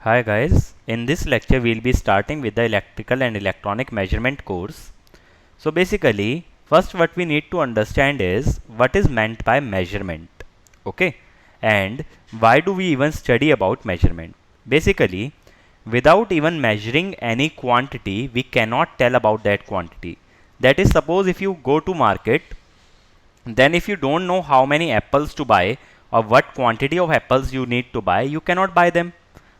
Hi guys, in this lecture we'll be starting with the electrical and electronic measurement course. So basically, first what we need to understand is what is meant by measurement. Okay, and why do we even study about measurement? Basically, without even measuring any quantity, we cannot tell about that quantity. That is, suppose if you go to market, then if you don't know how many apples to buy or what quantity of apples you need to buy, you cannot buy them.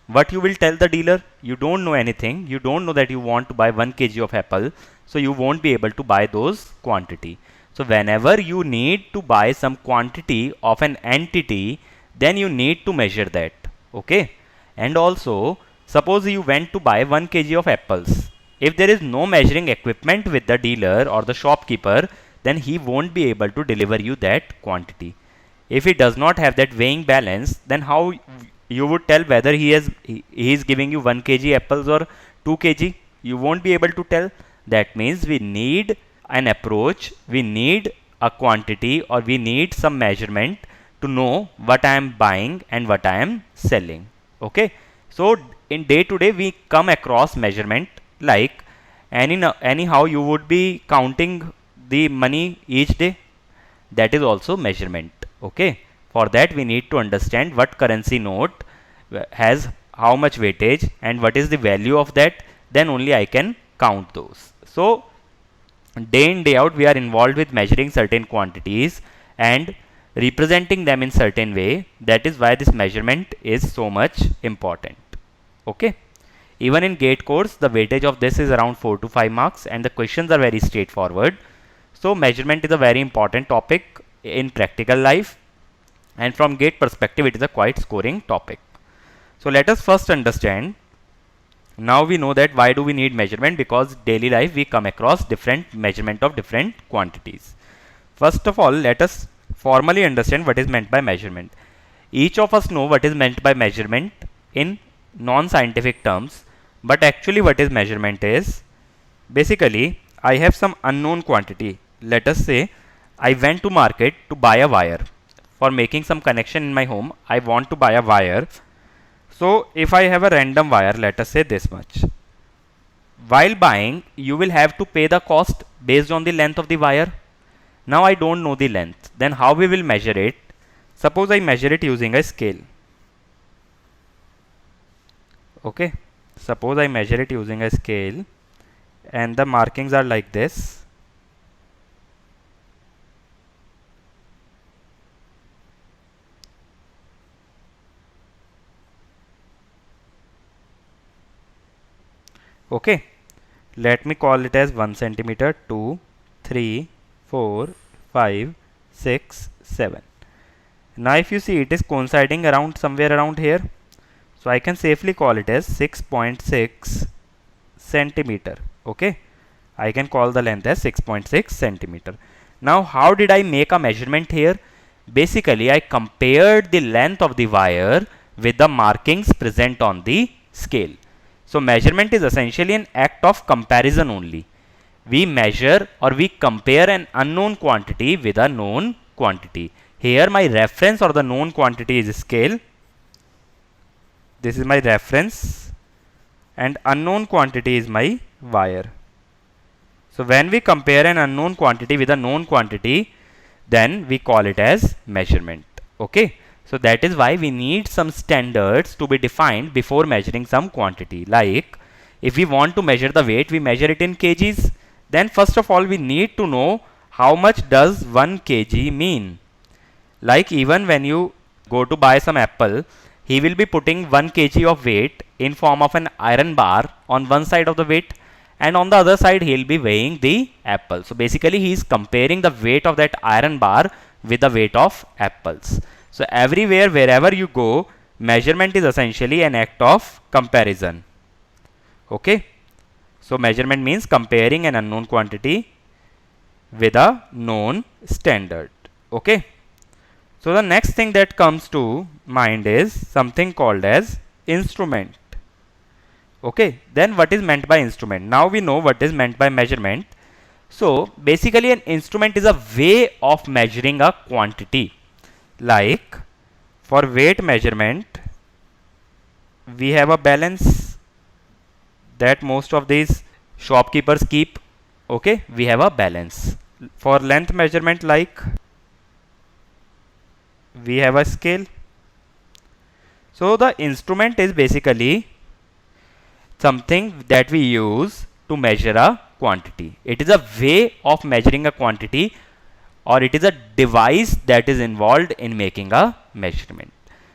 What you will tell the dealer? You don't know anything. You don't know that you want to buy 1 kg of apple, so you won't be able to buy those quantity. So whenever you need to buy some quantity of an entity, then you need to measure that. Okay, and also suppose you went to buy 1 kg of apples. If there is no measuring equipment with the dealer or the shopkeeper, then he won't be able to deliver you that quantity. If he does not have that weighing balance, then how you would tell whether he is giving you 1 kg apples or 2 kg? You won't be able to tell. That means we need an approach, we need a quantity, or we need some measurement to know what I am buying and what I am selling. Okay, so in day to day we come across measurement, like anyhow you would be counting the money each day. That is also measurement. Okay, for that we need to understand what currency note has how much weightage and what is the value of that. Then only I can count those. So day in day out we are involved with measuring certain quantities and representing them in certain way. That is why this measurement is so much important. Okay, even in GATE course the weightage of this is around 4 to 5 marks and the questions are very straightforward. So measurement is a very important topic in practical life, and from GATE perspective it is a quite scoring topic. So let us first understand. Now we know that why do we need measurement, because daily life we come across different measurement of different quantities. First of all, let us formally understand what is meant by measurement. Each of us know what is meant by measurement in non-scientific terms, but actually what is measurement is, basically I have some unknown quantity. Let us say I went to market to buy a wire. For making some connection in my home, I want to buy a wire. So if I have a random wire, let us say this much. While buying, you will have to pay the cost based on the length of the wire. Now I don't know the length. Then how we will measure it? Suppose I measure it using a scale. Okay. Suppose I measure it using a scale and the markings are like this. Okay, let me call it as 1 centimeter, 2, 3, 4, 5, 6, 7. Now if you see, it is coinciding around somewhere around here. So I can safely call it as 6.6 centimeter. Okay, I can call the length as 6.6 centimeter. Now how did I make a measurement here? Basically I compared the length of the wire with the markings present on the scale. So measurement is essentially an act of comparison only. We measure or we compare an unknown quantity with a known quantity. Here my reference or the known quantity is scale. This is my reference and unknown quantity is my wire. So when we compare an unknown quantity with a known quantity, then we call it as measurement. Okay, so that is why we need some standards to be defined before measuring some quantity. Like if we want to measure the weight, we measure it in kgs. Then first of all we need to know how much does 1 kg mean. Like even when you go to buy some apple, he will be putting 1 kg of weight in form of an iron bar on one side of the weight, and on the other side he will be weighing the apple. So basically he is comparing the weight of that iron bar with the weight of apples. So everywhere wherever you go, measurement is essentially an act of comparison. Okay, so measurement means comparing an unknown quantity with a known standard. Okay, so the next thing that comes to mind is something called as instrument. Okay, then what is meant by instrument? Now we know what is meant by measurement. So basically an instrument is a way of measuring a quantity. Like for weight measurement, we have a balance that most of these shopkeepers keep. Okay, we have a balance. For length measurement, like we have a scale. So the instrument is basically something that we use to measure a quantity. It is a way of measuring a quantity, or it is a device that is involved in making a measurement.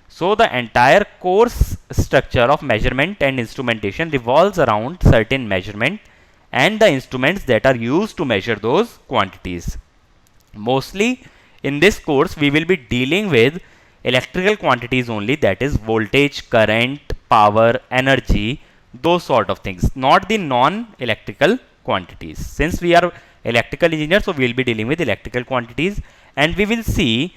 So the entire course structure of measurement and instrumentation revolves around certain measurement and the instruments that are used to measure those quantities. Mostly in this course we will be dealing with electrical quantities only, that is voltage, current, power, energy, those sort of things, not the non-electrical quantities. Since we are electrical engineers, so we will be dealing with electrical quantities, and we will see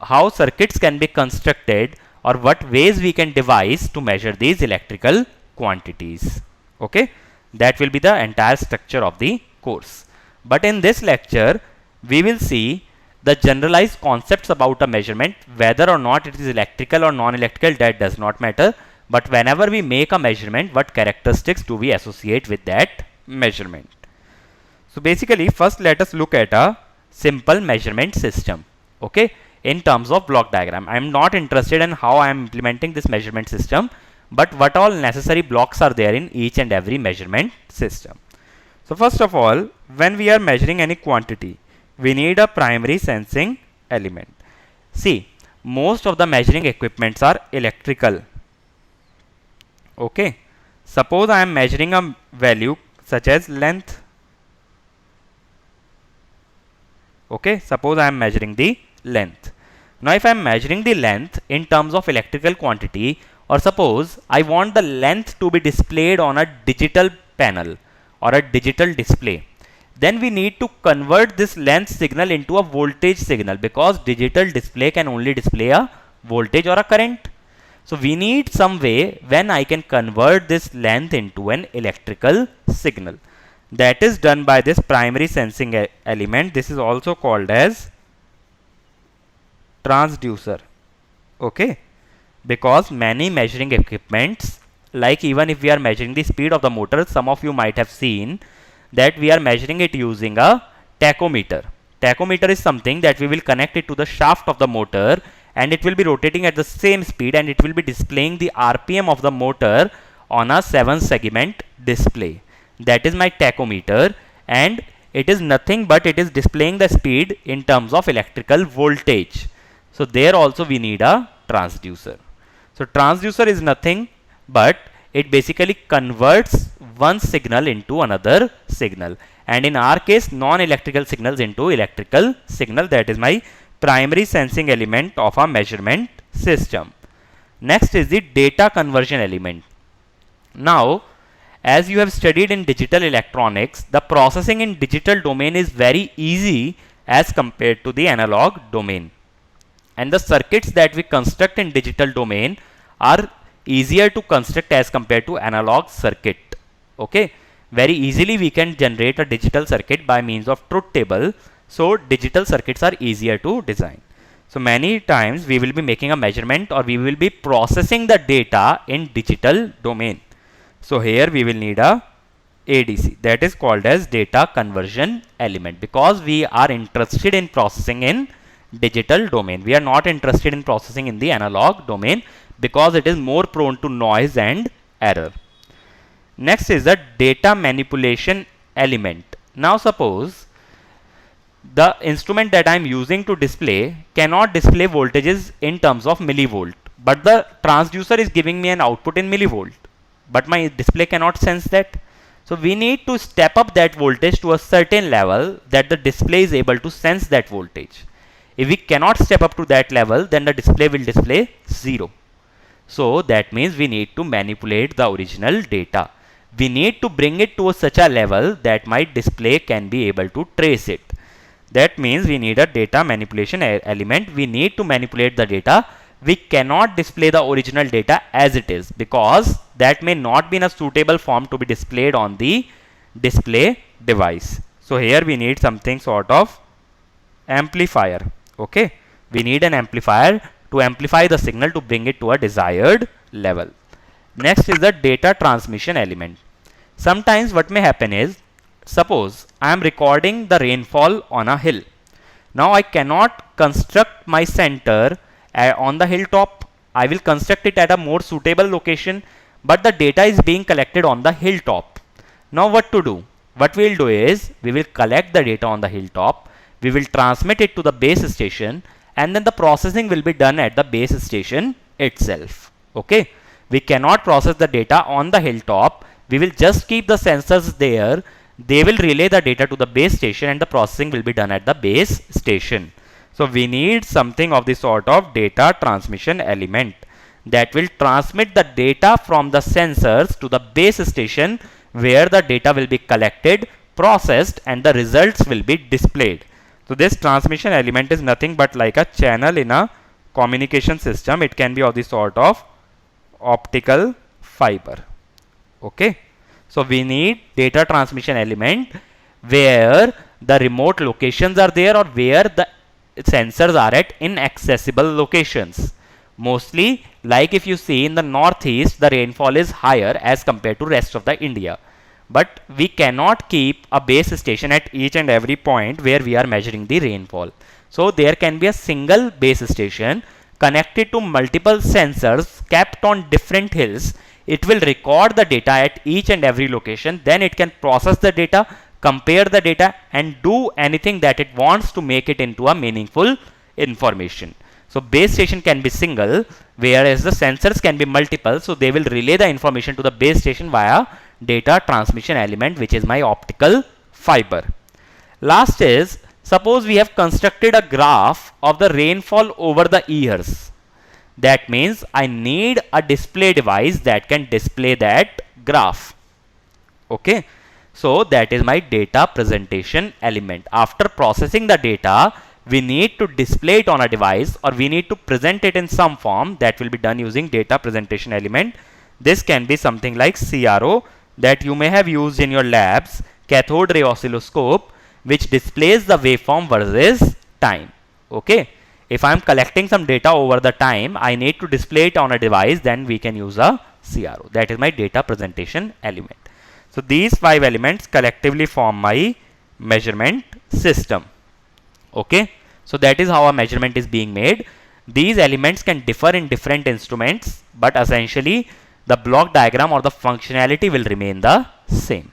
how circuits can be constructed or what ways we can devise to measure these electrical quantities. Okay, that will be the entire structure of the course. But in this lecture we will see the generalized concepts about a measurement. Whether or not it is electrical or non-electrical, that does not matter, but whenever we make a measurement, what characteristics do we associate with that measurement. So basically, first let us look at a simple measurement system, okay, in terms of block diagram. I am not interested in how I am implementing this measurement system, but what all necessary blocks are there in each and every measurement system. So first of all, when we are measuring any quantity, we need a primary sensing element. See, most of the measuring equipments are electrical. Okay, suppose I am measuring a value such as length. Okay, suppose I am measuring the length. Now if I am measuring the length in terms of electrical quantity, or suppose I want the length to be displayed on a digital panel or a digital display, then we need to convert this length signal into a voltage signal, because digital display can only display a voltage or a current. So we need some way when I can convert this length into an electrical signal. That is done by this primary sensing element. This is also called as transducer. Okay, because many measuring equipments, like even if we are measuring the speed of the motor, some of you might have seen that we are measuring it using a tachometer. Tachometer is something that we will connect it to the shaft of the motor, and it will be rotating at the same speed, and it will be displaying the RPM of the motor on a 7-segment display. That is my tachometer, and it is nothing but it is displaying the speed in terms of electrical voltage. So there also we need a transducer. So transducer is nothing but it basically converts one signal into another signal, and in our case non-electrical signals into electrical signal. That is my primary sensing element of a measurement system. Next is the data conversion element. Now, as you have studied in digital electronics, the processing in digital domain is very easy as compared to the analog domain, and the circuits that we construct in digital domain are easier to construct as compared to analog circuit. Okay, very easily we can generate a digital circuit by means of truth table. So digital circuits are easier to design. So many times we will be making a measurement, or we will be processing the data in digital domain. So here we will need a ADC, that is called as data conversion element, because we are interested in processing in digital domain. We are not interested in processing in the analog domain, because it is more prone to noise and error. Next is the data manipulation element. Now suppose the instrument that I am using to display cannot display voltages in terms of millivolt, but the transducer is giving me an output in millivolt, but my display cannot sense that. So we need to step up that voltage to a certain level that the display is able to sense that voltage. If we cannot step up to that level, then the display will display 0. So that means we need to manipulate the original data. We need to bring it to such a level that my display can be able to trace it. That means we need a data manipulation element. We need to manipulate the data. We cannot display the original data as it is, because that may not be in a suitable form to be displayed on the display device. So here we need something sort of amplifier. Okay, we need an amplifier to amplify the signal to bring it to a desired level. Next is the data transmission element. Sometimes what may happen is, suppose I am recording the rainfall on a hill. Now I cannot construct my center on the hilltop. I will construct it at a more suitable location, but the data is being collected on the hilltop. Now what to do? What we will do is, we will collect the data on the hilltop, we will transmit it to the base station, and then the processing will be done at the base station itself. Okay, we cannot process the data on the hilltop. We will just keep the sensors there. They will relay the data to the base station and the processing will be done at the base station. So we need something of the sort of data transmission element that will transmit the data from the sensors to the base station, where the data will be collected, processed, and the results will be displayed. So this transmission element is nothing but like a channel in a communication system. It can be of the sort of optical fiber. Okay, so we need data transmission element where the remote locations are there, or where the sensors are at inaccessible locations. Mostly, like if you see in the northeast, the rainfall is higher as compared to rest of the India. But we cannot keep a base station at each and every point where we are measuring the rainfall. So there can be a single base station connected to multiple sensors kept on different hills. It will record the data at each and every location. Then it can process the data, compare the data, and do anything that it wants to make it into a meaningful information. So base station can be single, whereas the sensors can be multiple. So they will relay the information to the base station via data transmission element, which is my optical fiber. Last is, suppose we have constructed a graph of the rainfall over the years. That means I need a display device that can display that graph. Okay, so that is my data presentation element. After processing the data, we need to display it on a device, or we need to present it in some form. That will be done using data presentation element. This can be something like CRO that you may have used in your labs, cathode ray oscilloscope, which displays the waveform versus time. Okay, if I am collecting some data over the time, I need to display it on a device, then we can use a CRO. That is my data presentation element. So these 5 elements collectively form my measurement system. Okay, so that is how a measurement is being made. These elements can differ in different instruments, but essentially the block diagram or the functionality will remain the same.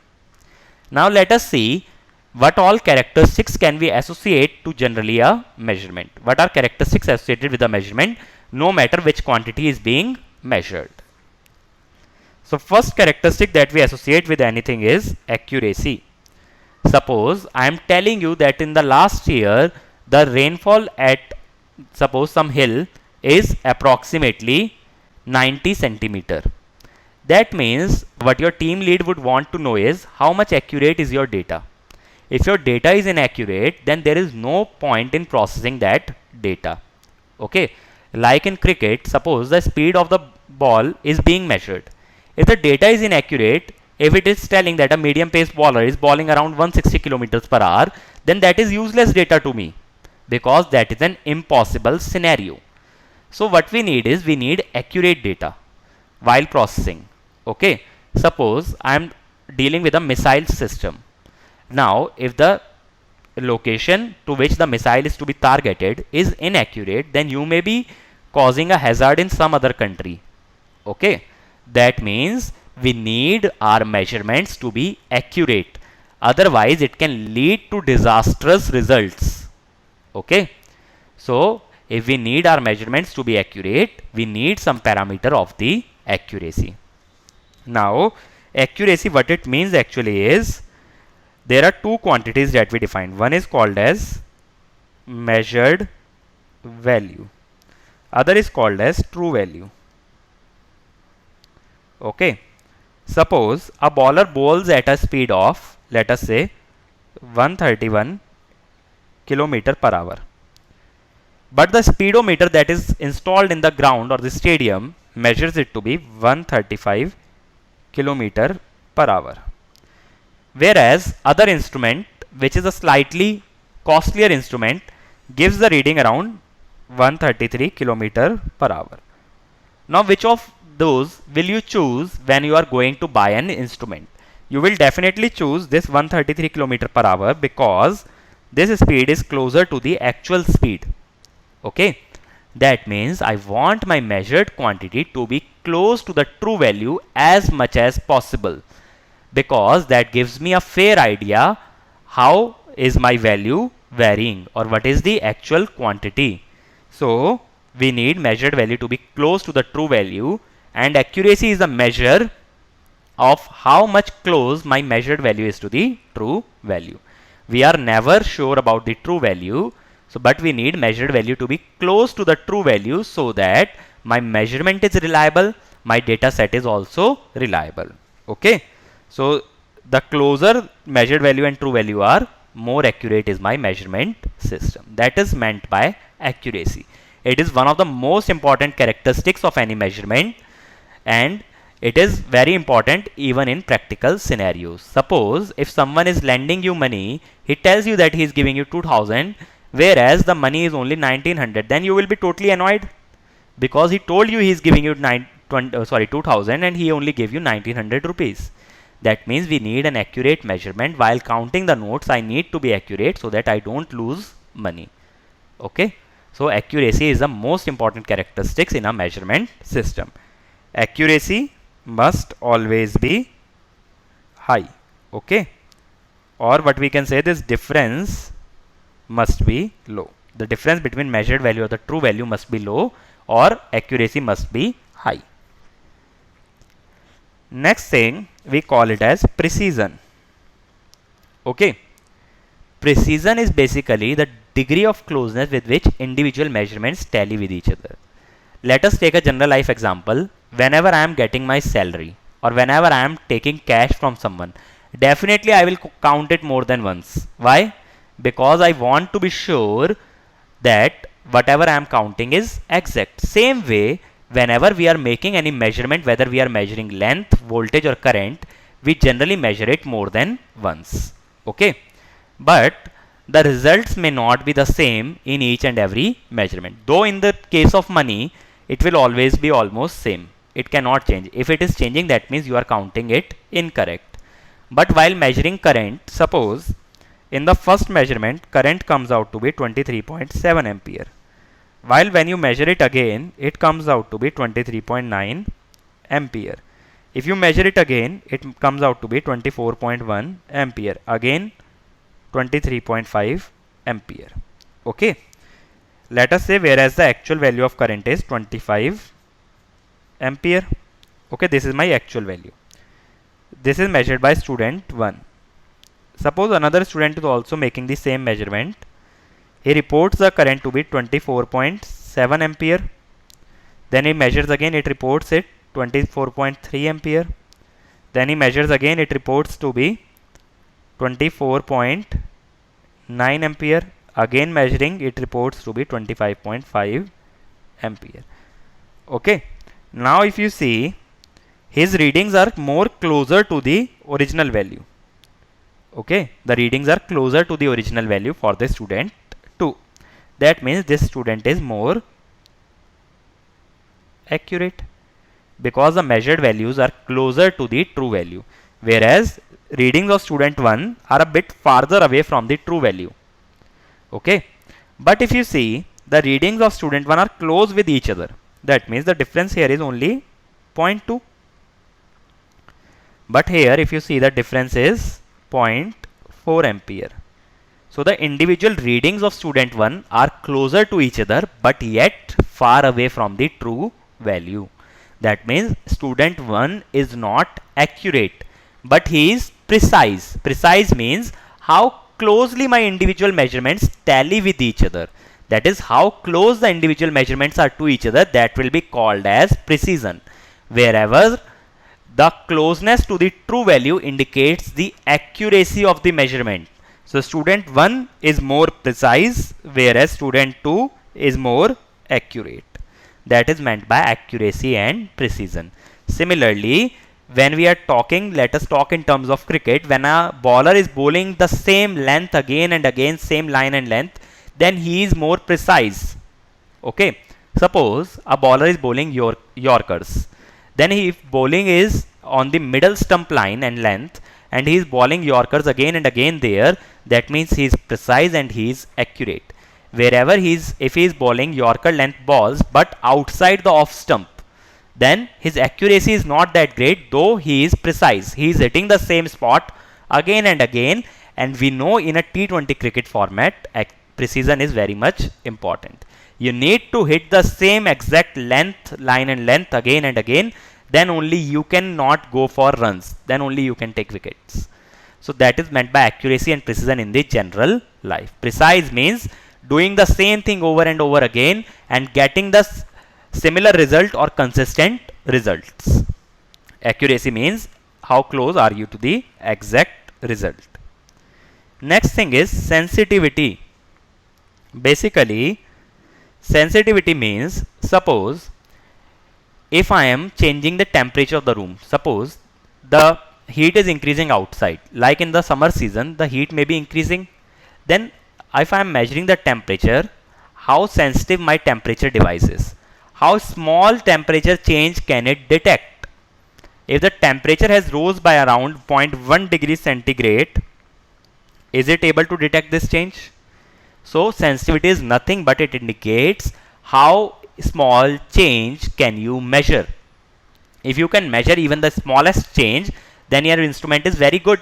Now let us see what all characteristics can we associate to generally a measurement. What are characteristics associated with a measurement, no matter which quantity is being measured? So first characteristic that we associate with anything is accuracy. Suppose I am telling you that in the last year the rainfall at suppose some hill is approximately 90 centimeter. That means what your team lead would want to know is how much accurate is your data. If your data is inaccurate, then there is no point in processing that data. Okay, like in cricket, suppose the speed of the ball is being measured. If the data is inaccurate, if it is telling that a medium pace bowler is bowling around 160 kilometers per hour, then that is useless data to me, because that is an impossible scenario. So what we need is, we need accurate data while processing. Okay, suppose I am dealing with a missile system. Now if the location to which the missile is to be targeted is inaccurate, then you may be causing a hazard in some other country. Okay, that means we need our measurements to be accurate, otherwise it can lead to disastrous results. Okay, so if we need our measurements to be accurate, we need some parameter of the accuracy. Now accuracy, what it means actually is, there are two quantities that we define. One is called as measured value, other is called as true value. Okay, suppose a bowler bowls at a speed of, let us say, 131 kilometer per hour, but the speedometer that is installed in the ground or the stadium measures it to be 135 kilometer per hour. Whereas other instrument, which is a slightly costlier instrument, gives the reading around 133 kilometer per hour. Now which of those will you choose when you are going to buy an instrument? You will definitely choose this 133 km per hour because this speed is closer to the actual speed. Okay, that means I want my measured quantity to be close to the true value as much as possible, because that gives me a fair idea how is my value varying or what is the actual quantity. So we need measured value to be close to the true value, and accuracy is the measure of how much close my measured value is to the true value. We are never sure about the true value, so but we need measured value to be close to the true value so that my measurement is reliable, my data set is also reliable. Okay, so the closer measured value and true value are, more accurate is my measurement system. That is meant by accuracy. It is one of the most important characteristics of any measurement, and it is very important even in practical scenarios. Suppose if someone is lending you money, he tells you that he is giving you 2000, whereas the money is only 1900, then you will be totally annoyed because he told you he is giving you 2000 and he only gave you 1900 rupees. That means we need an accurate measurement. While counting the notes, I need to be accurate so that I don't lose money. Okay, so accuracy is the most important characteristics in a measurement system. Accuracy must always be high. Okay, or what we can say, this difference must be low. The difference between measured value or the true value must be low, or accuracy must be high. Next thing, we call it as precision. Okay, precision is basically the degree of closeness with which individual measurements tally with each other. Let us take a general life example. Whenever I am getting my salary or whenever I am taking cash from someone, definitely I will count it more than once. Why? Because I want to be sure that whatever I am counting is exact. Same way, whenever we are making any measurement, whether we are measuring length, voltage or current, we generally measure it more than once. Okay, but the results may not be the same in each and every measurement. Though in the case of money, it will always be almost same. It cannot change. If it is changing, that means you are counting it incorrect. But while measuring current, suppose in the first measurement, current comes out to be 23.7 ampere. While when you measure it again, it comes out to be 23.9 ampere. If you measure it again, it comes out to be 24.1 ampere. Again, 23.5 ampere. Okay. Let us say whereas the actual value of current is 25 ampere. Okay, this is my actual value. This is measured by student 1. Suppose another student is also making the same measurement. He reports the current to be 24.7 ampere. Then he measures again, it reports it 24.3 ampere. Then he measures again, it reports to be 24.9 ampere. Again measuring, it reports to be 25.5 ampere. Okay. Now if you see, his readings are more closer to the original value. Okay, the readings are closer to the original value for the student 2. That means this student is more accurate because the measured values are closer to the true value, whereas readings of student 1 are a bit farther away from the true value. Okay, but if you see, the readings of student 1 are close with each other. That means the difference here is only 0.2. But here if you see, the difference is 0.4 ampere. So the individual readings of student 1 are closer to each other but yet far away from the true value. That means student 1 is not accurate but he is precise. Precise means how closely my individual measurements tally with each other. That is how close the individual measurements are to each other, that will be called as precision. Wherever the closeness to the true value indicates the accuracy of the measurement. So student 1 is more precise whereas student 2 is more accurate. That is meant by accuracy and precision. Similarly, when we are talking, let us talk in terms of cricket. When a bowler is bowling the same length again and again, same line and length, then he is more precise. Okay, suppose a bowler is bowling Yorkers. Then if bowling is on the middle stump line and length, and he is bowling Yorkers again and again there, that means he is precise and he is accurate. Wherever if he is bowling Yorker length balls but outside the off stump, then his accuracy is not that great, though he is precise. He is hitting the same spot again and again, and we know in a T20 cricket format, precision is very much important. You need to hit the same exact length, line and length again and again, then only you cannot go for runs, then only you can take wickets. So that is meant by accuracy and precision in the general life. Precise means doing the same thing over and over again and getting the similar result or consistent results. Accuracy means how close are you to the exact result. Next thing is sensitivity. Basically, sensitivity means, suppose if I am changing the temperature of the room, suppose the heat is increasing outside, like in the summer season, the heat may be increasing. Then if I am measuring the temperature, how sensitive my temperature device is. How small temperature change can it detect? If the temperature has rose by around 0.1 degree centigrade, is it able to detect this change? So sensitivity is nothing but it indicates how small change can you measure. If you can measure even the smallest change, then your instrument is very good.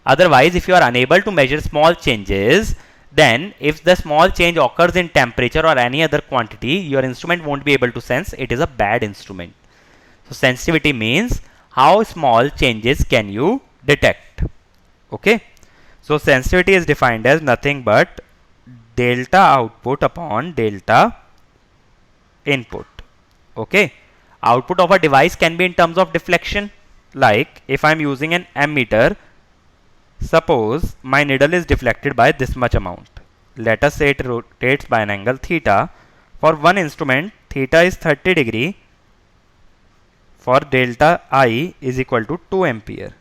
Otherwise, if you are unable to measure small changes, then if the small change occurs in temperature or any other quantity, your instrument won't be able to sense. It is a bad instrument. So sensitivity means how small changes can you detect. Okay. So sensitivity is defined as nothing but delta output upon delta input. Okay. Output of a device can be in terms of deflection. Like if I am using an ammeter, suppose my needle is deflected by this much amount. Let us say it rotates by an angle theta. For one instrument, theta is 30 degree. For delta I is equal to 2 ampere.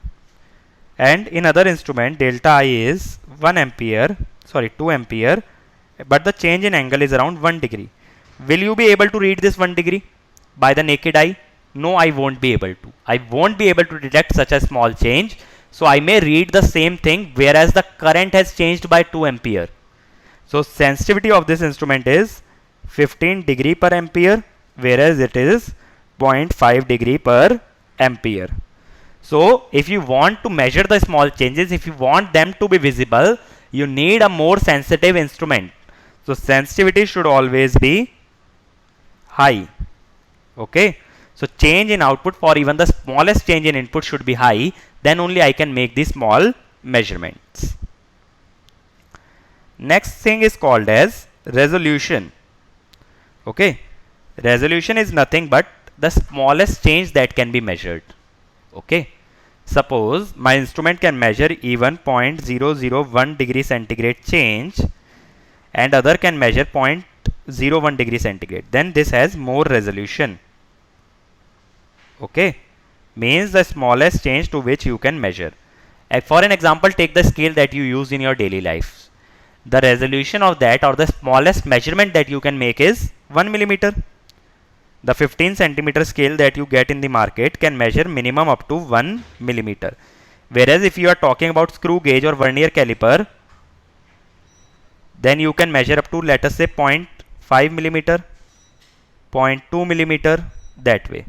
And in other instrument, delta I is 2 ampere, but the change in angle is around 1 degree. Will you be able to read this 1 degree by the naked eye? No, I won't be able to. I won't be able to detect such a small change. So I may read the same thing, whereas the current has changed by 2 ampere. So sensitivity of this instrument is 15 degree per ampere, whereas it is 0.5 degree per ampere. So if you want to measure the small changes, if you want them to be visible, you need a more sensitive instrument. So sensitivity should always be high. Okay. So change in output for even the smallest change in input should be high. Then only I can make the small measurements. Next thing is called as resolution. Okay. Resolution is nothing but the smallest change that can be measured. Okay. Suppose my instrument can measure even 0.001 degree centigrade change and other can measure 0.01 degree centigrade. Then this has more resolution. Okay. Means the smallest change to which you can measure. For an example, take the scale that you use in your daily life. The resolution of that or the smallest measurement that you can make is 1 millimeter. The 15 centimeter scale that you get in the market can measure minimum up to 1 millimeter. Whereas if you are talking about screw gauge or vernier caliper, then you can measure up to, let us say, 0.5 millimeter, 0.2 millimeter, that way.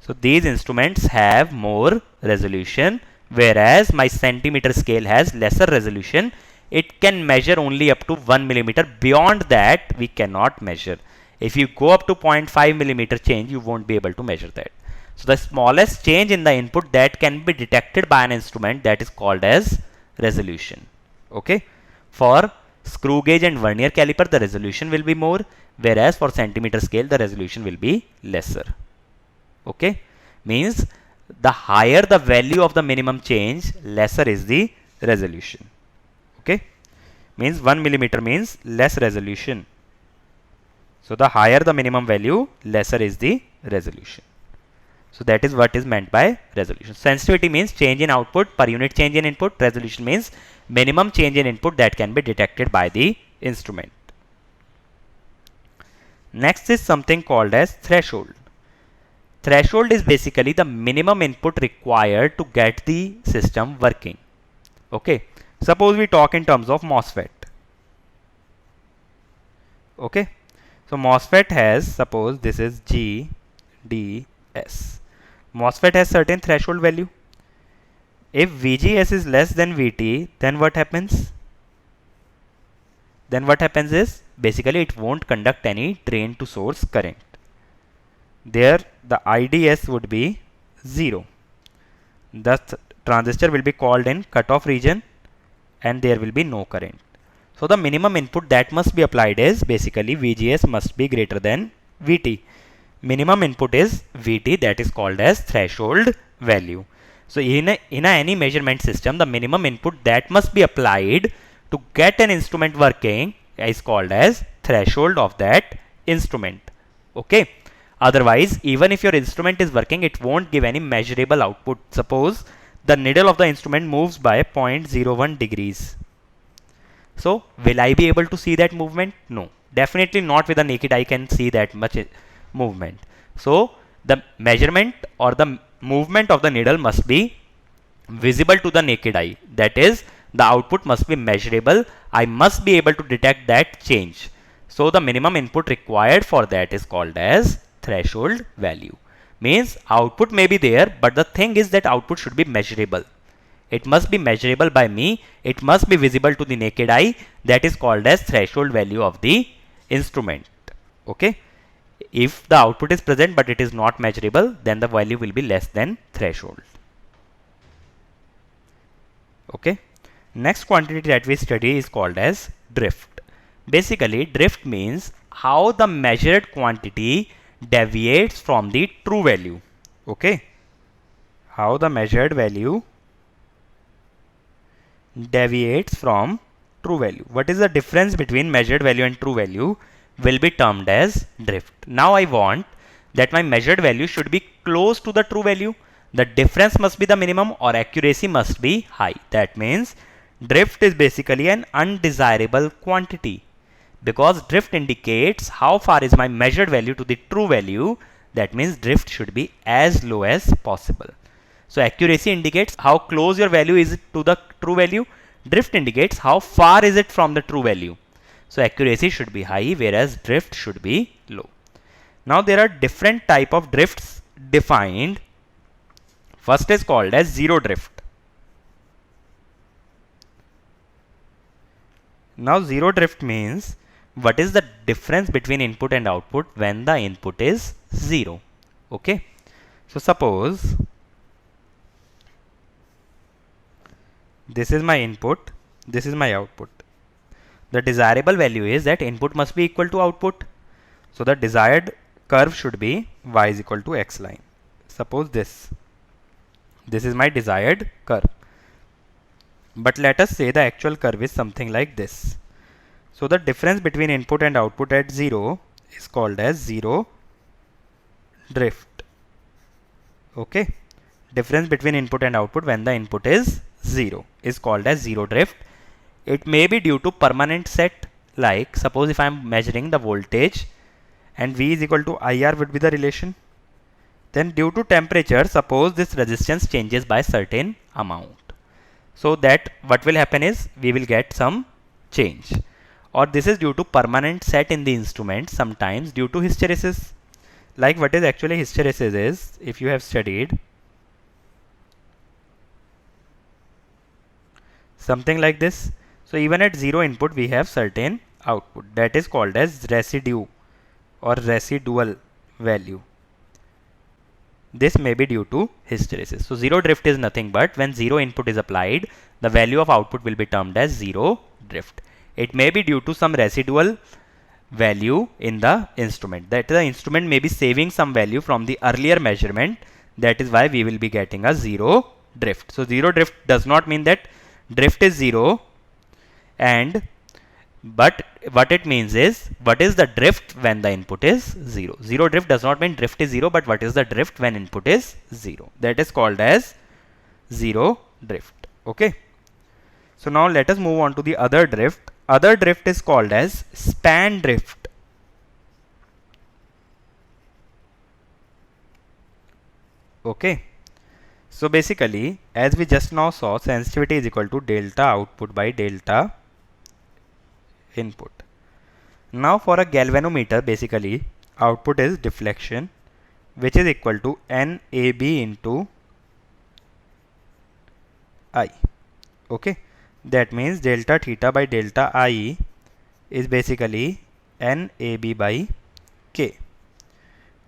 So these instruments have more resolution, whereas my centimeter scale has lesser resolution. It can measure only up to 1 millimeter. Beyond that, we cannot measure. If you go up to 0.5 millimeter change, you won't be able to measure that. So the smallest change in the input that can be detected by an instrument, that is called as resolution. Okay. For screw gauge and vernier caliper, the resolution will be more, whereas for centimeter scale, the resolution will be lesser. Okay. Means the higher the value of the minimum change, lesser is the resolution. Okay. Means 1 millimeter means less resolution. So the higher the minimum value, lesser is the resolution. So that is what is meant by resolution. Sensitivity means change in output per unit change in input. Resolution means minimum change in input that can be detected by the instrument. Next is something called as threshold. Threshold is basically the minimum input required to get the system working. Okay, suppose we talk in terms of MOSFET. Okay, so MOSFET has, suppose this is GDS. MOSFET has certain threshold value. If VGS is less than VT, then what happens? Then what happens is basically it won't conduct any drain to source current. There the IDS would be 0. Thus transistor will be called in cutoff region and there will be no current. So the minimum input that must be applied is basically VGS must be greater than VT. Minimum input is VT, that is called as threshold value. So in any measurement system, the minimum input that must be applied to get an instrument working is called as threshold of that instrument. Okay. Otherwise, even if your instrument is working, it won't give any measurable output. Suppose the needle of the instrument moves by 0.01 degrees. So will I be able to see that movement? No, definitely not. With a naked eye can see that much movement. So the measurement or the movement of the needle must be visible to the naked eye. That is, the output must be measurable. I must be able to detect that change. So the minimum input required for that is called as threshold value. Means output may be there, but the thing is that output should be measurable. It must be measurable by me. It must be visible to the naked eye. That is called as threshold value of the instrument. Okay. If the output is present but it is not measurable, then the value will be less than threshold. Okay. Next quantity that we study is called as drift. Basically, drift means how the measured quantity deviates from the true value. Okay. How the measured value deviates from true value. What is the difference between measured value and true value will be termed as drift. Now I want that my measured value should be close to the true value. The difference must be the minimum or accuracy must be high. That means drift is basically an undesirable quantity, because drift indicates how far is my measured value to the true value. That means drift should be as low as possible. So accuracy indicates how close your value is to the true value. Drift indicates how far is it from the true value. So accuracy should be high, whereas drift should be low. Now there are different type of drifts defined. First is called as zero drift. Now zero drift means what is the difference between input and output when the input is 0. Okay. So suppose this is my input, this is my output. The desirable value is that input must be equal to output. So the desired curve should be y is equal to x line. Suppose this is my desired curve. But let us say the actual curve is something like this. So the difference between input and output at 0 is called as zero drift. Okay. Difference between input and output when the input is 0 is called as zero drift. It may be due to permanent set, like suppose if I am measuring the voltage and V is equal to IR would be the relation. Then due to temperature, suppose this resistance changes by certain amount. So that what will happen is we will get some change. Or this is due to permanent set in the instrument, sometimes due to hysteresis. Like what is actually hysteresis is, if you have studied something like this. So even at 0 input we have certain output, that is called as residue or residual value. This may be due to hysteresis. So zero drift is nothing but when 0 input is applied, the value of output will be termed as zero drift. It may be due to some residual value in the instrument, that the instrument may be saving some value from the earlier measurement. That is why we will be getting a zero drift. So zero drift does not mean that drift is 0, but what it means is what is the drift when the input is 0. Zero drift does not mean drift is 0, but what is the drift when input is 0. That is called as zero drift. Okay. So now let us move on to the other drift. Other drift is called as span drift. Okay. So basically, as we just now saw, sensitivity is equal to delta output by delta input. Now for a galvanometer, basically output is deflection, which is equal to NAB into I. Okay, that means delta theta by delta I is basically NAB by K.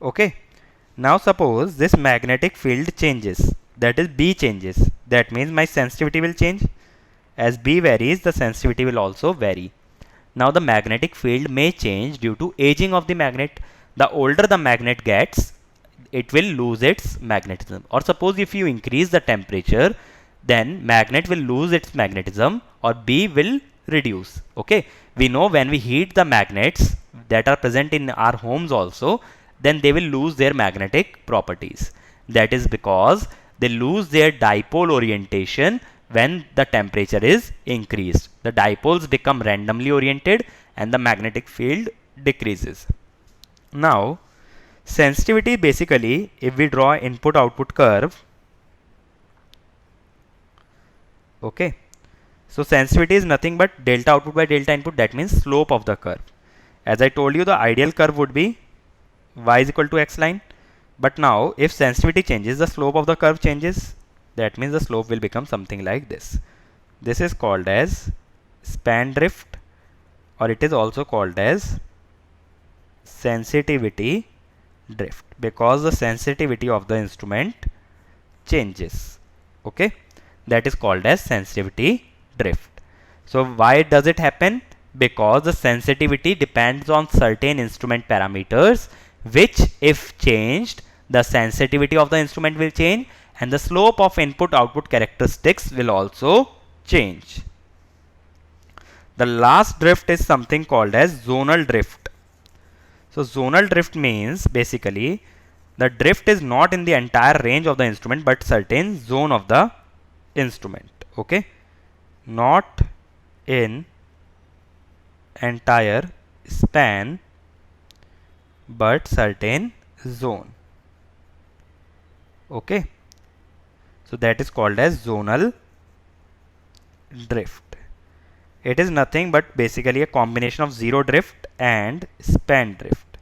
Okay, now suppose this magnetic field changes, that is B changes, that means my sensitivity will change. As B varies, the sensitivity will also vary. Now the magnetic field may change due to aging of the magnet. The older the magnet gets, it will lose its magnetism. Or suppose if you increase the temperature, then magnet will lose its magnetism or B will reduce. Okay, we know when we heat the magnets that are present in our homes also, then they will lose their magnetic properties. That is because they lose their dipole orientation when the temperature is increased. The dipoles become randomly oriented and the magnetic field decreases. Now, sensitivity basically, if we draw input output curve, okay, so sensitivity is nothing but delta output by delta input, that means slope of the curve. As I told you, the ideal curve would be y is equal to x line, but now if sensitivity changes, the slope of the curve changes. That means the slope will become something like this. This is called as span drift, or it is also called as sensitivity drift, because the sensitivity of the instrument changes. Okay, that is called as sensitivity drift. So why does it happen? Because the sensitivity depends on certain instrument parameters, which if changed, the sensitivity of the instrument will change and the slope of input output characteristics will also change. The last drift is something called as zonal drift. So zonal drift means basically the drift is not in the entire range of the instrument but certain zone of the instrument. Okay, not in entire span but certain zone. Okay, so that is called as zonal drift. It is nothing but basically a combination of zero drift and span drift.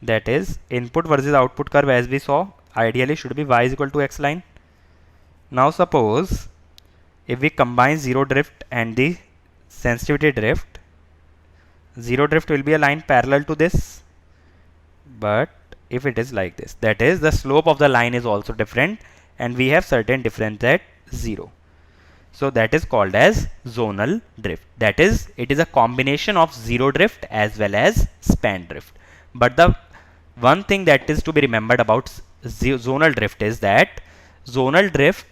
That is input versus output curve, as we saw, ideally should be y is equal to x line. Now suppose if we combine zero drift and the sensitivity drift, zero drift will be a line parallel to this, but if it is like this, that is the slope of the line is also different and we have certain difference at 0. So that is called as zonal drift. That is, it is a combination of zero drift as well as span drift. But the one thing that is to be remembered about zonal drift is that zonal drift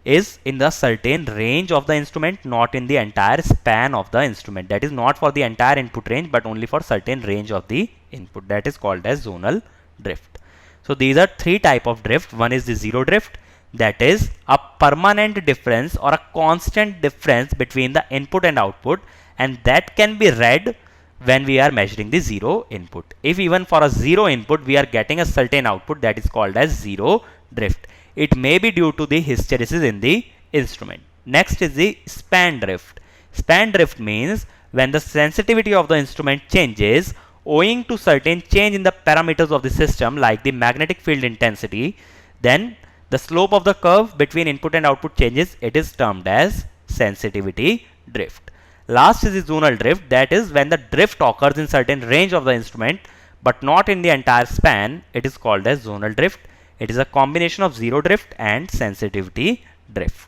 is in the certain range of the instrument, not in the entire span of the instrument. That is not for the entire input range but only for certain range of the input. That is called as zonal drift. So these are three type of drift. One is the zero drift, that is a permanent difference or a constant difference between the input and output, and that can be read when we are measuring the zero input. If even for a zero input we are getting a certain output, that is called as zero drift. It may be due to the hysteresis in the instrument. Next is the span drift. Span drift means when the sensitivity of the instrument changes owing to certain change in the parameters of the system like the magnetic field intensity, then the slope of the curve between input and output changes. It is termed as sensitivity drift. Last is the zonal drift, that is when the drift occurs in certain range of the instrument but not in the entire span. It is called as zonal drift. It is a combination of zero drift and sensitivity drift.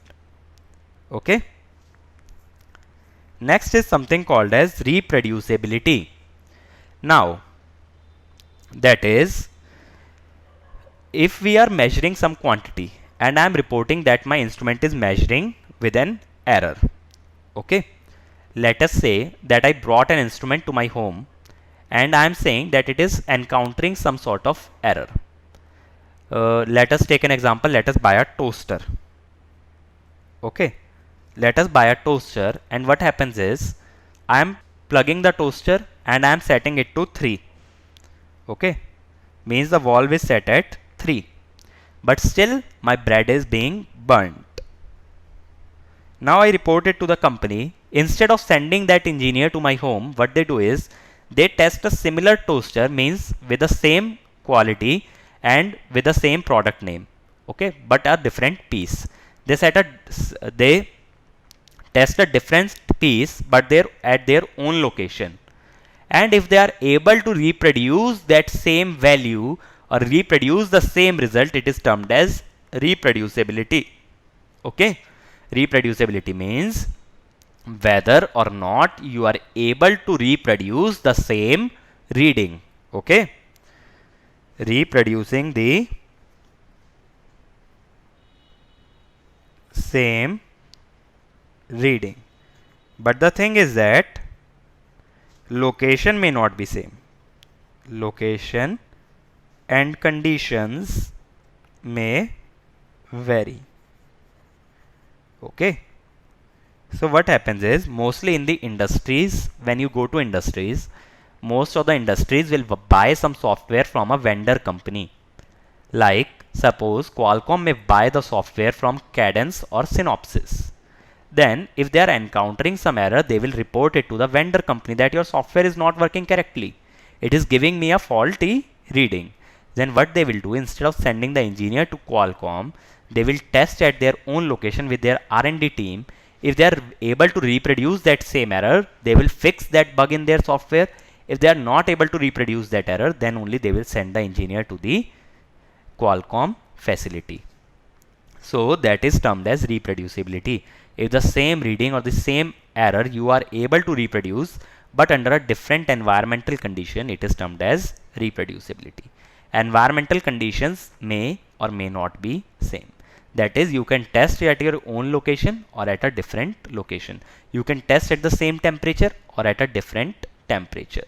Okay. Next is something called as reproducibility. Now, that is, if we are measuring some quantity and I am reporting that my instrument is measuring with an error. Okay. Let us say that I brought an instrument to my home and I am saying that it is encountering some sort of error. Let us take an example. Let us buy a toaster. Okay. Let us buy a toaster, and what happens is I am plugging the toaster and I am setting it to 3. Okay. Means the valve is set at 3. but still my bread is being burnt. Now I report it to the company. Instead of sending that engineer to my home, what they do is they test a similar toaster, means with the same quality and with the same product name, okay, but a different piece. They test a different piece, but they're at their own location. And if they are able to reproduce that same value or reproduce the same result, it is termed as reproducibility. Okay, reproducibility means whether or not you are able to reproduce the same reading. Okay, reproducing the same reading. But the thing is that location may not be same. Location and conditions may vary. Okay. So what happens is, mostly in the industries, when you go to industries, most of the industries will buy some software from a vendor company. Like suppose Qualcomm may buy the software from Cadence or Synopsys. Then if they are encountering some error, they will report it to the vendor company that your software is not working correctly. It is giving me a faulty reading. Then what they will do, instead of sending the engineer to Qualcomm, they will test at their own location with their R&D team. If they are able to reproduce that same error, they will fix that bug in their software. If they are not able to reproduce that error, then only they will send the engineer to the Qualcomm facility. So that is termed as reproducibility. If the same reading or the same error you are able to reproduce, but under a different environmental condition, it is termed as reproducibility. Environmental conditions may or may not be same. That is, you can test at your own location or at a different location. You can test at the same temperature or at a different temperature.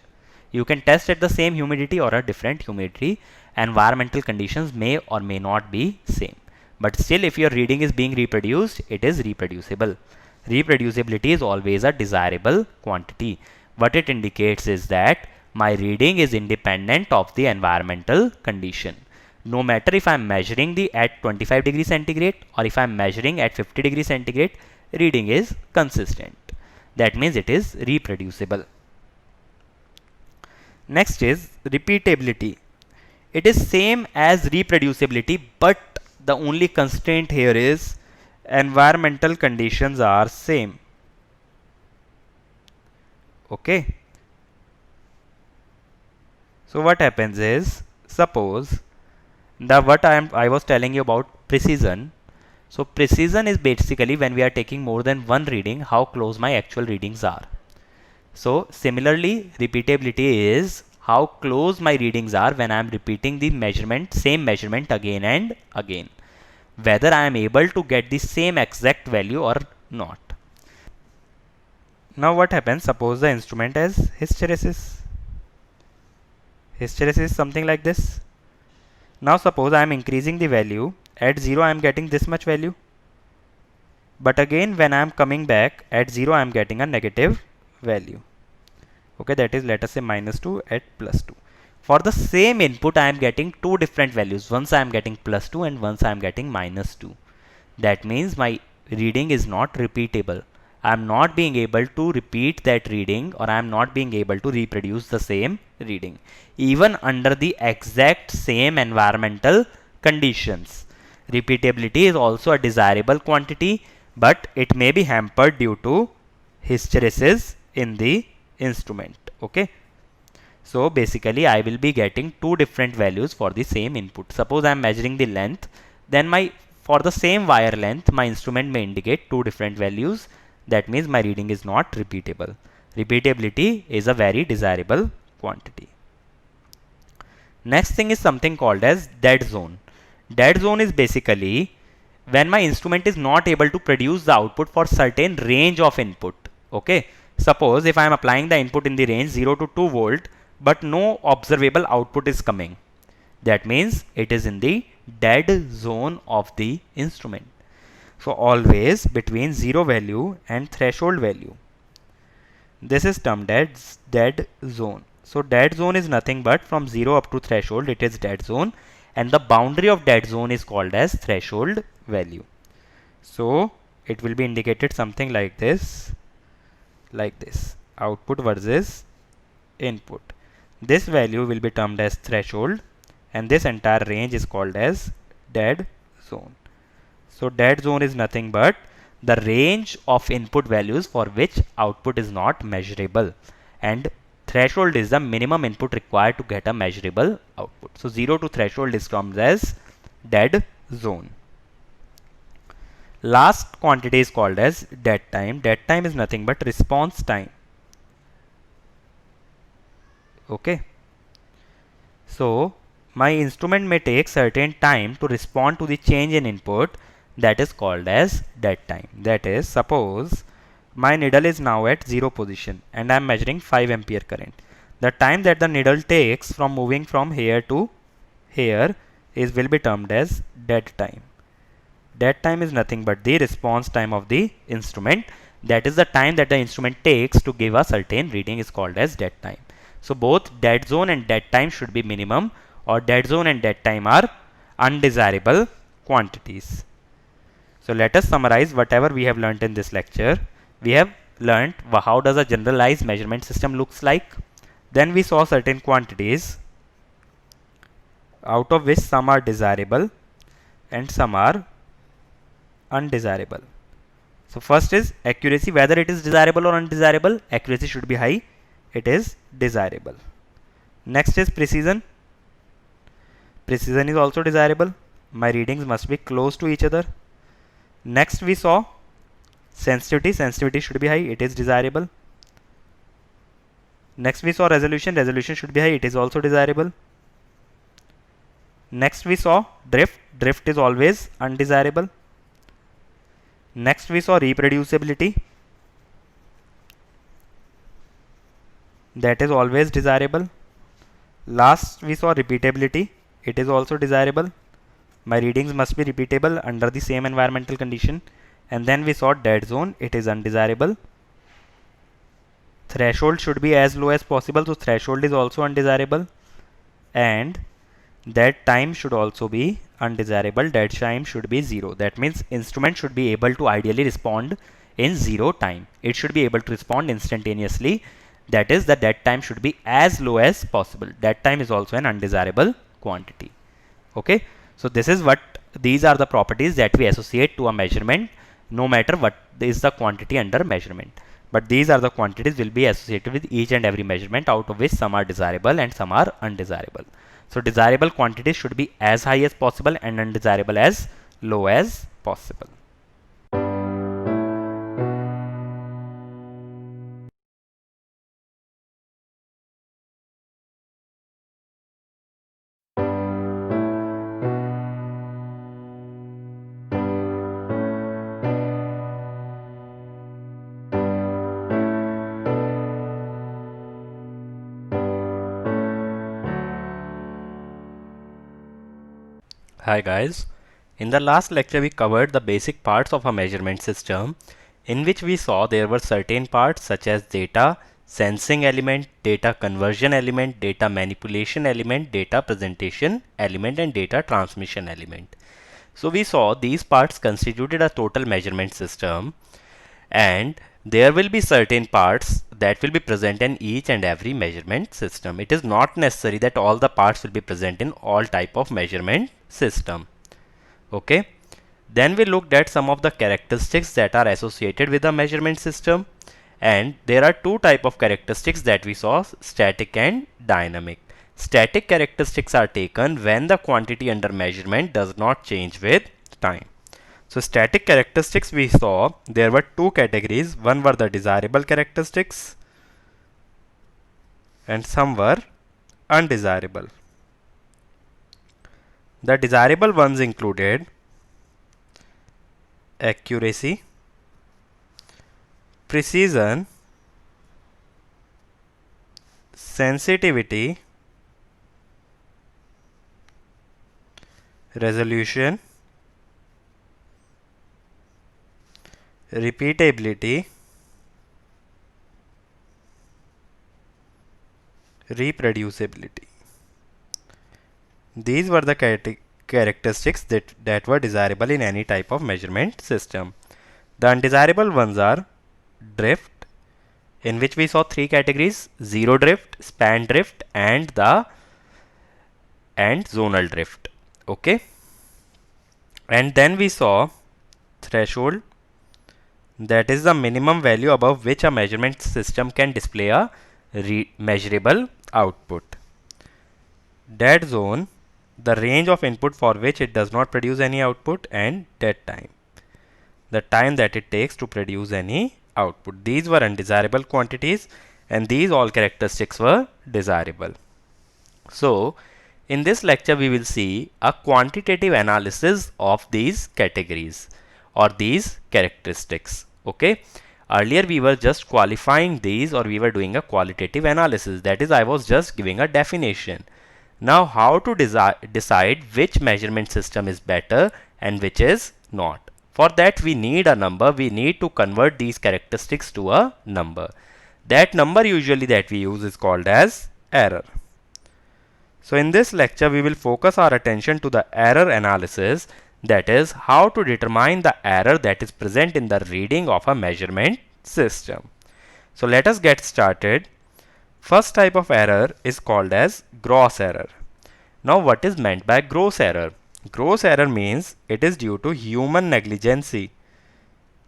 You can test at the same humidity or a different humidity. Environmental conditions may or may not be same. But still, if your reading is being reproduced, it is reproducible. Reproducibility is always a desirable quantity. What it indicates is that my reading is independent of the environmental condition. No matter if I am measuring the at 25 degrees centigrade or if I am measuring at 50 degrees centigrade, reading is consistent. That means it is reproducible. Next is repeatability. It is same as reproducibility, but the only constraint here is environmental conditions are same. Okay. So what happens is, suppose I was telling you about precision. So precision is basically when we are taking more than one reading, how close my actual readings are. So similarly, repeatability is how close my readings are when I am repeating the same measurement again and again, whether I am able to get the same exact value or not. Now what happens, suppose the instrument has hysteresis. Hysteresis is something like this. Now suppose I am increasing the value. At 0 I am getting this much value. But again when I am coming back at 0 I am getting a negative value. Okay, that is, let us say -2 at +2. For the same input I am getting two different values. Once I am getting +2 and once I am getting -2. That means my reading is not repeatable. I am not being able to repeat that reading, or I am not being able to reproduce the same reading even under the exact same environmental conditions. Repeatability is also a desirable quantity, but it may be hampered due to hysteresis in the instrument. Okay. So basically I will be getting two different values for the same input. Suppose I am measuring the length, then for the same wire length my instrument may indicate two different values. That means my reading is not repeatable. Repeatability is a very desirable quantity. Next thing is something called as dead zone. Dead zone is basically when my instrument is not able to produce the output for certain range of input. Okay. Suppose if I am applying the input in the range 0 to 2 volt, but no observable output is coming. That means it is in the dead zone of the instrument. So always between 0 value and threshold value. This is termed as dead zone. So dead zone is nothing but from 0 up to threshold, it is dead zone. and the boundary of that zone is called as threshold value. So it will be indicated something like this, output versus input. This value will be termed as threshold, and this entire range is called as dead zone. So dead zone is nothing but the range of input values for which output is not measurable, and threshold is the minimum input required to get a measurable output. So 0 to threshold is termed as dead zone. Last quantity is called as dead time. Dead time is nothing but response time. Okay. So my instrument may take certain time to respond to the change in input, that is called as dead time. That is, suppose my needle is now at 0 position and I am measuring 5 ampere current. The time that the needle takes from moving from here to here will be termed as dead time. Dead time is nothing but the response time of the instrument. That is the time that the instrument takes to give a certain reading is called as dead time. So both dead zone and dead time should be minimum, or dead zone and dead time are undesirable quantities. So let us summarize whatever we have learnt in this lecture. We have learnt how does a generalized measurement system looks like. Then we saw certain quantities, out of which some are desirable and some are undesirable. So first is accuracy, whether it is desirable or undesirable. Accuracy should be high, it is desirable. Next is precision. Precision is also desirable. My readings must be close to each other. Next we saw sensitivity. Sensitivity should be high, it is desirable. Next we saw resolution. Resolution should be high, it is also desirable. Next we saw drift. Drift is always undesirable. Next we saw reproducibility. That is always desirable. Last we saw repeatability. It is also desirable. My readings must be repeatable under the same environmental condition. And then we saw dead zone. It is undesirable. Threshold should be as low as possible. So threshold is also undesirable. And dead time should also be undesirable. Dead time should be 0. That means instrument should be able to ideally respond in 0 time. It should be able to respond instantaneously. That is, the dead time should be as low as possible. Dead time is also an undesirable quantity. Okay. So this is what, these are the properties that we associate to a measurement, no matter what is the quantity under measurement. But these are the quantities will be associated with each and every measurement, out of which some are desirable and some are undesirable. So desirable quantities should be as high as possible and undesirable as low as possible. Hi guys, in the last lecture we covered the basic parts of a measurement system, in which we saw there were certain parts such as data sensing element, data conversion element, data manipulation element, data presentation element, and data transmission element. So we saw these parts constituted a total measurement system, and there will be certain parts that will be present in each and every measurement system. It is not necessary that all the parts will be present in all type of measurement system. Okay. Then we looked at some of the characteristics that are associated with a measurement system, and there are two type of characteristics that we saw, static and dynamic. Static characteristics are taken when the quantity under measurement does not change with time. So static characteristics we saw, there were two categories. One were the desirable characteristics and some were undesirable. The desirable ones included accuracy, precision, sensitivity, resolution, repeatability, reproducibility. These were the characteristics that were desirable in any type of measurement system. The undesirable ones are drift, in which we saw three categories: zero drift, span drift, and zonal drift. Okay. And then we saw threshold, that is the minimum value above which a measurement system can display a measurable output. Dead zone, the range of input for which it does not produce any output, and dead time, the time that it takes to produce any output. These were undesirable quantities, and these all characteristics were desirable. So, in this lecture we will see a quantitative analysis of these categories or these characteristics. Okay. Earlier we were just qualifying these, or we were doing a qualitative analysis. That is, I was just giving a definition. Now, how to decide which measurement system is better and which is not? For that we need a number. We need to convert these characteristics to a number. That number usually that we use is called as error. So in this lecture we will focus our attention to the error analysis, that is, how to determine the error that is present in the reading of a measurement system. So let us get started. First type of error is called as gross error. Now what is meant by gross error? Gross error means it is due to human negligence.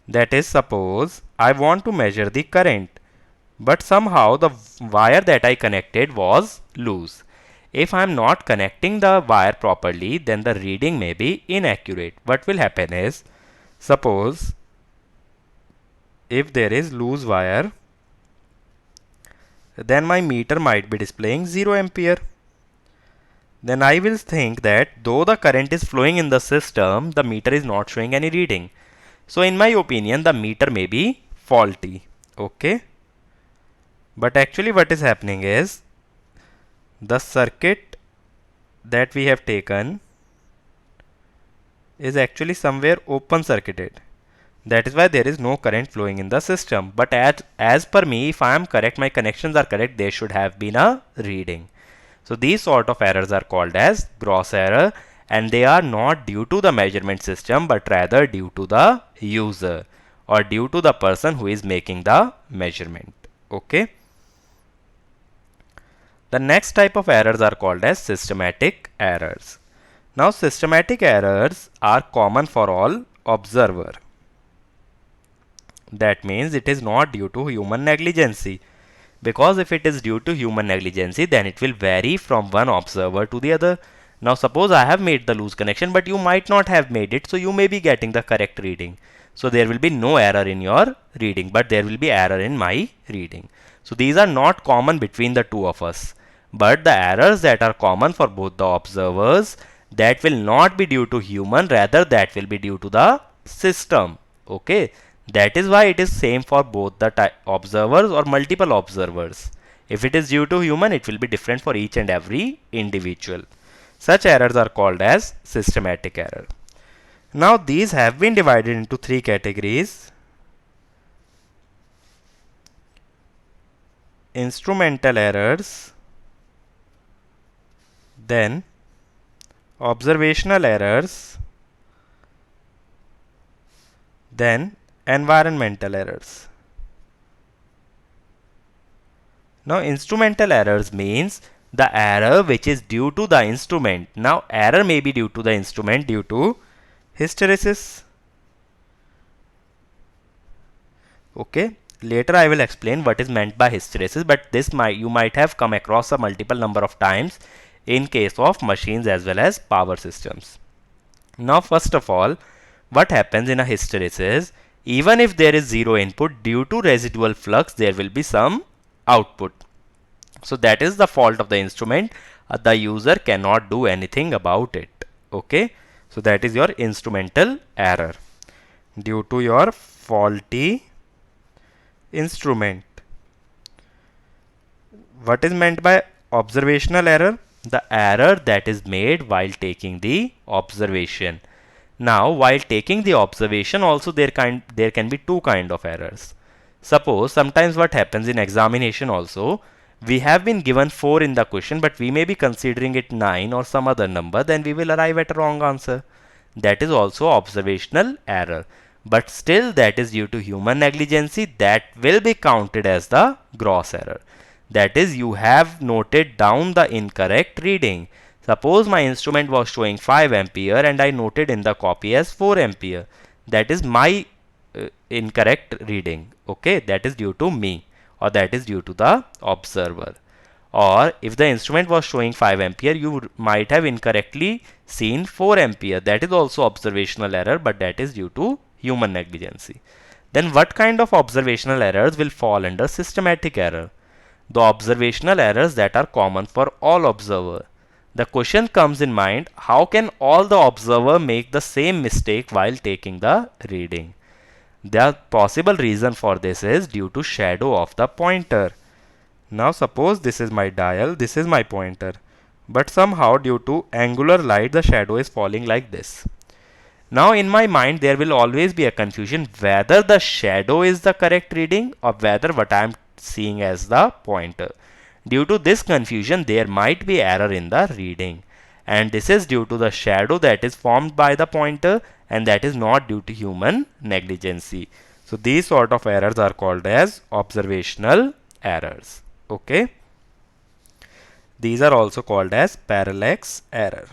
That is, suppose I want to measure the current, but somehow the wire that I connected was loose. If I am not connecting the wire properly, then the reading may be inaccurate. What will happen is, suppose if there is loose wire, then my meter might be displaying 0 ampere. Then I will think that though the current is flowing in the system, the meter is not showing any reading. So in my opinion, the meter may be faulty. Okay. But actually what is happening is, the circuit that we have taken is actually somewhere open circuited. That is why there is no current flowing in the system. But as per me, if I am correct, my connections are correct, there should have been a reading. So these sort of errors are called as gross error, and they are not due to the measurement system, but rather due to the user or due to the person who is making the measurement. Okay. The next type of errors are called as systematic errors. Now systematic errors are common for all observer. That means it is not due to human negligence. Because if it is due to human negligence, then it will vary from one observer to the other. Now suppose I have made the loose connection, but you might not have made it, so you may be getting the correct reading. So there will be no error in your reading, but there will be error in my reading. So these are not common between the two of us. But the errors that are common for both the observers, that will not be due to human, rather that will be due to the system. Okay. That is why it is same for both the observers or multiple observers. If it is due to human, it will be different for each and every individual. Such errors are called as systematic error. Now these have been divided into three categories: instrumental errors, then observational errors, then environmental errors. Now instrumental errors means the error which is due to the instrument. Now error may be due to the instrument due to hysteresis. Okay. Later I will explain what is meant by hysteresis, but this you might have come across a multiple number of times in case of machines as well as power systems. Now first of all, what happens in a hysteresis? Even if there is zero input, due to residual flux there will be some output. So that is the fault of the instrument. The user cannot do anything about it. Okay. So that is your instrumental error due to your faulty instrument. What is meant by observational error? The error that is made while taking the observation. Now while taking the observation also there can be two kind of errors. Suppose sometimes what happens in examination also, We have been given 4 in the question, but we may be considering it 9 or some other number, then we will arrive at a wrong answer. That is also observational error. But still that is due to human negligence, that will be counted as the gross error. That is, you have noted down the incorrect reading. Suppose my instrument was showing 5 ampere and I noted in the copy as 4 ampere. That is my incorrect reading. Okay, that is due to me, or that is due to the observer. Or if the instrument was showing 5 ampere, you might have incorrectly seen 4 ampere. That is also observational error, but that is due to human negligence. Then what kind of observational errors will fall under systematic error? The observational errors that are common for all observer. The question comes in mind, how can all the observer make the same mistake while taking the reading? The possible reason for this is due to shadow of the pointer. Now suppose this is my dial, this is my pointer, but somehow due to angular light the shadow is falling like this. Now in my mind there will always be a confusion whether the shadow is the correct reading or whether what I am seeing as the pointer. Due to this confusion there might be error in the reading, and this is due to the shadow that is formed by the pointer, and that is not due to human negligence. So these sort of errors are called as observational errors. Okay, these are also called as parallax error.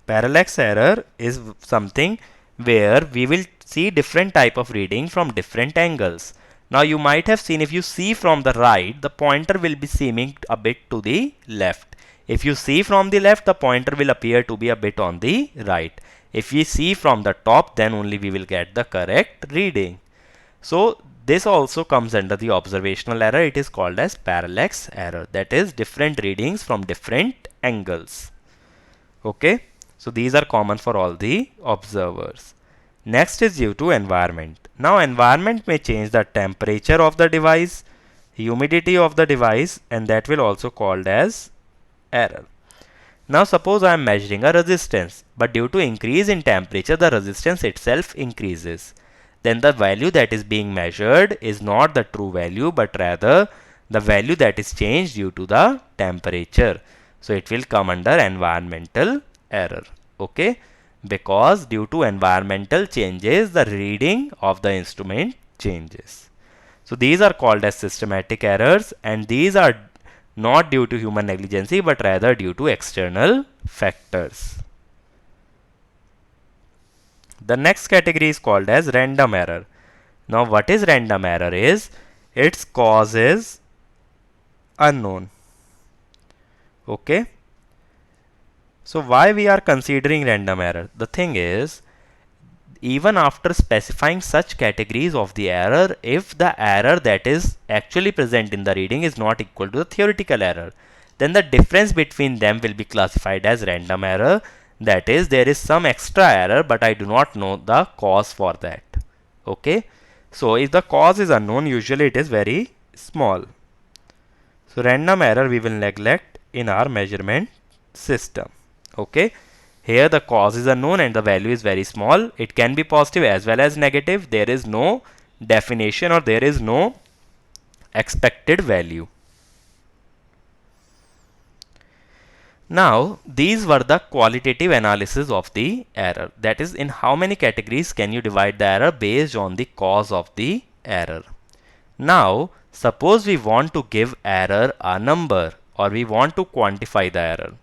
Parallax error is something where we will see different type of reading from different angles. Now you might have seen, if you see from the right, the pointer will be seeming a bit to the left. If you see from the left, the pointer will appear to be a bit on the right. If we see from the top, then only we will get the correct reading. So this also comes under the observational error. It is called as parallax error. That is different readings from different angles. Okay. So these are common for all the observers. Next is due to environment. Now environment may change the temperature of the device, humidity of the device, and that will also called as error. Now suppose I am measuring a resistance, but due to increase in temperature the resistance itself increases. Then the value that is being measured is not the true value, but rather the value that is changed due to the temperature. So it will come under environmental error. Okay, because due to environmental changes the reading of the instrument changes. So these are called as systematic errors, and these are not due to human negligence but rather due to external factors. The next category is called as random error. Now what is random error is, its cause is unknown. Okay. So why we are considering random error? The thing is, even after specifying such categories of the error, if the error that is actually present in the reading is not equal to the theoretical error, then the difference between them will be classified as random error. That is, there is some extra error but I do not know the cause for that. Okay. So if the cause is unknown, usually it is very small. So random error we will neglect in our measurement system. Okay. Here the cause is unknown and the value is very small. It can be positive as well as negative. There is no definition or there is no expected value. Now these were the qualitative analysis of the error. That is, in how many categories can you divide the error based on the cause of the error. Now suppose we want to give error a number, or we want to quantify the error.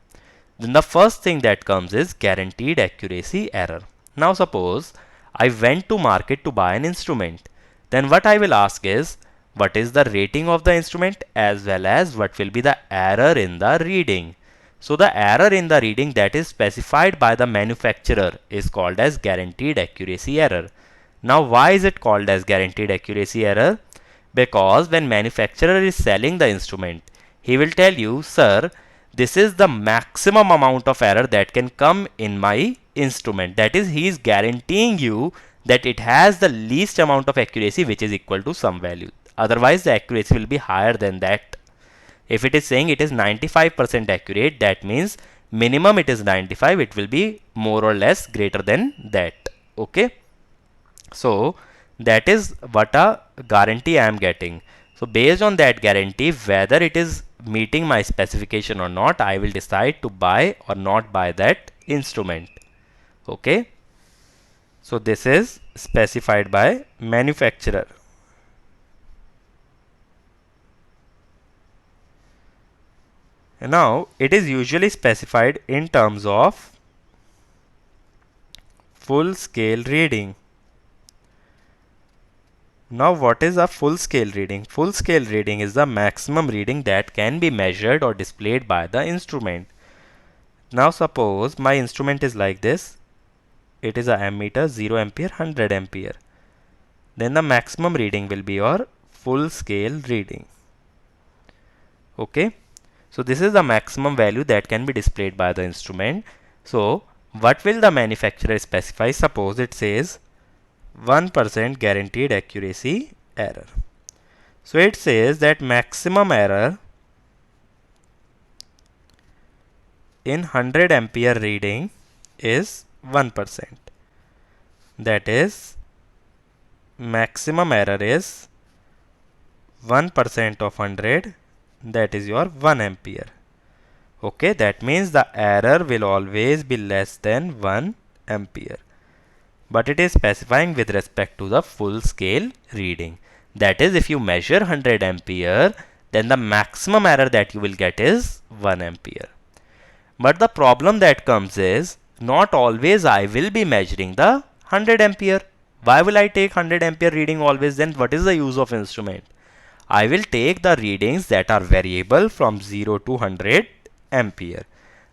Then the first thing that comes is guaranteed accuracy error. Now suppose I went to market to buy an instrument. Then what I will ask is, what is the rating of the instrument as well as what will be the error in the reading. So the error in the reading that is specified by the manufacturer is called as guaranteed accuracy error. Now why is it called as guaranteed accuracy error? Because when manufacturer is selling the instrument, he will tell you, sir, this is the maximum amount of error that can come in my instrument. That is, he is guaranteeing you that it has the least amount of accuracy which is equal to some value. Otherwise the accuracy will be higher than that. If it is saying it is 95% accurate, that means minimum it is 95, it will be more or less greater than that. Okay. So that is what a guarantee I am getting. So based on that guarantee, whether it is meeting my specification or not, I will decide to buy or not buy that instrument. Okay. So this is specified by manufacturer. And now it is usually specified in terms of full scale reading. Now what is a full scale reading? Full scale reading is the maximum reading that can be measured or displayed by the instrument. Now suppose my instrument is like this. It is a ammeter, 0 ampere, 100 ampere. Then the maximum reading will be your full scale reading. Okay. So this is the maximum value that can be displayed by the instrument. So what will the manufacturer specify? Suppose it says 1% guaranteed accuracy error. So it says that maximum error in 100 ampere reading is 1%. That is, maximum error is 1% of 100, that is your 1 ampere. Okay, that means the error will always be less than 1 ampere. But it is specifying with respect to the full scale reading. That is, if you measure 100 ampere, then the maximum error that you will get is 1 ampere. But the problem that comes is, not always I will be measuring the 100 ampere. Why will I take 100 ampere reading always? Then what is the use of instrument? I will take the readings that are variable from 0 to 100 ampere.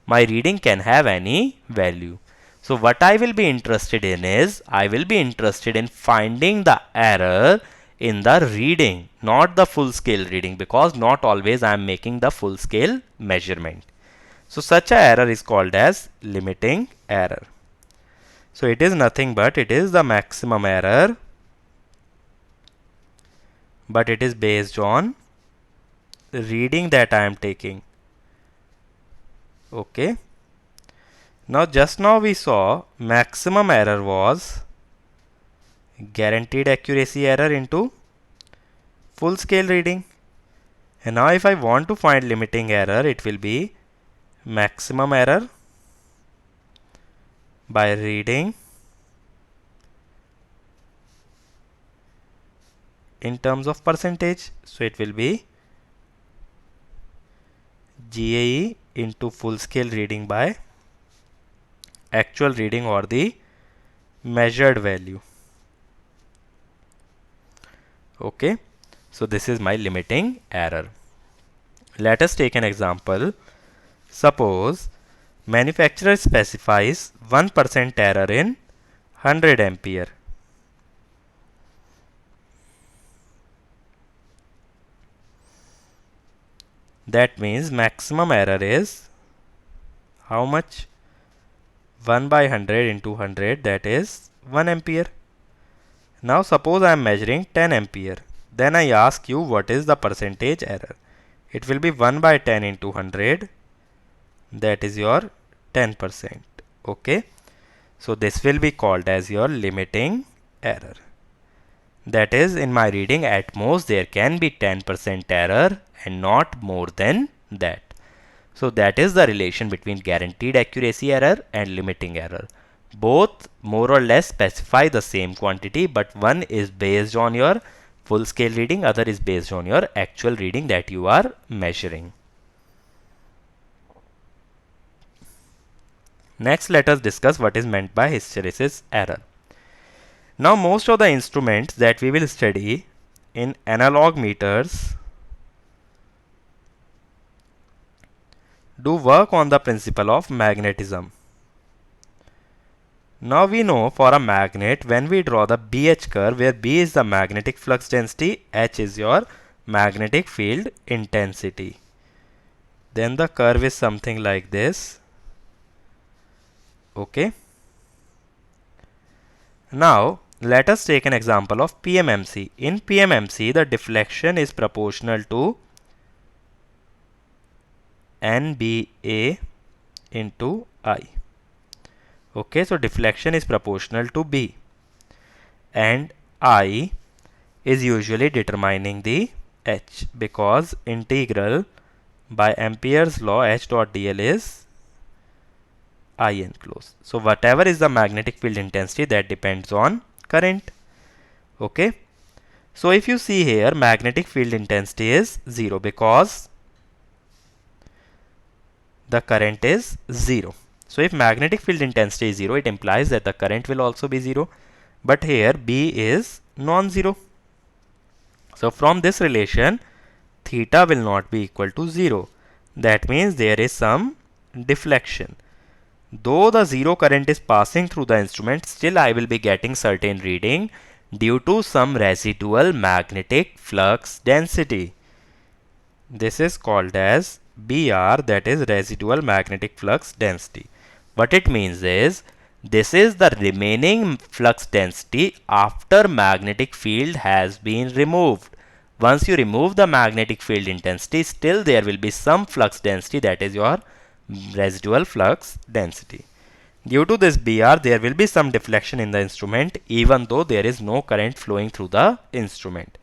My reading can have any value. So what I will be interested in is, I will be interested in finding the error in the reading, not the full scale reading, because not always I am making the full scale measurement. So such a error is called as limiting error. So it is nothing but it is the maximum error, but it is based on reading that I am taking. Okay. Now just now we saw maximum error was guaranteed accuracy error into full scale reading. And now if I want to find limiting error, it will be maximum error by reading in terms of percentage. So it will be GAE into full scale reading by actual reading or the measured value. Okay. So this is my limiting error. Let us take an example. Suppose manufacturer specifies 1% error in 100 ampere. That means maximum error is how much? 1 by 100 into 100, that is 1 ampere. Now suppose I am measuring 10 ampere. Then I ask you what is the percentage error. It will be 1 by 10 into 100, that is your 10%. Okay. So this will be called as your limiting error. That is, in my reading at most there can be 10% error and not more than that. So that is the relation between guaranteed accuracy error and limiting error. Both more or less specify the same quantity, but one is based on your full scale reading, other is based on your actual reading that you are measuring. Next, let us discuss what is meant by hysteresis error. Now most of the instruments that we will study in analog meters do work on the principle of magnetism. Now we know for a magnet, when we draw the BH curve, where B is the magnetic flux density, H is your magnetic field intensity. Then the curve is something like this. Okay. Now let us take an example of PMMC. In PMMC, the deflection is proportional to NBA into I. Okay, so deflection is proportional to B, and I is usually determining the h, because integral by Ampere's law h dot dl is I enclosed. So whatever is the magnetic field intensity, that depends on current. Okay. So if you see here, magnetic field intensity is 0 because the current is 0. So if magnetic field intensity is 0, it implies that the current will also be 0. But here B is non-zero. So from this relation, theta will not be equal to 0. That means there is some deflection. Though the zero current is passing through the instrument, still I will be getting certain reading due to some residual magnetic flux density. This is called as BR, that is residual magnetic flux density. What it means is, this is the remaining flux density after magnetic field has been removed. Once you remove the magnetic field intensity, still there will be some flux density, that is your residual flux density. Due to this BR, there will be some deflection in the instrument even though there is no current flowing through the instrument.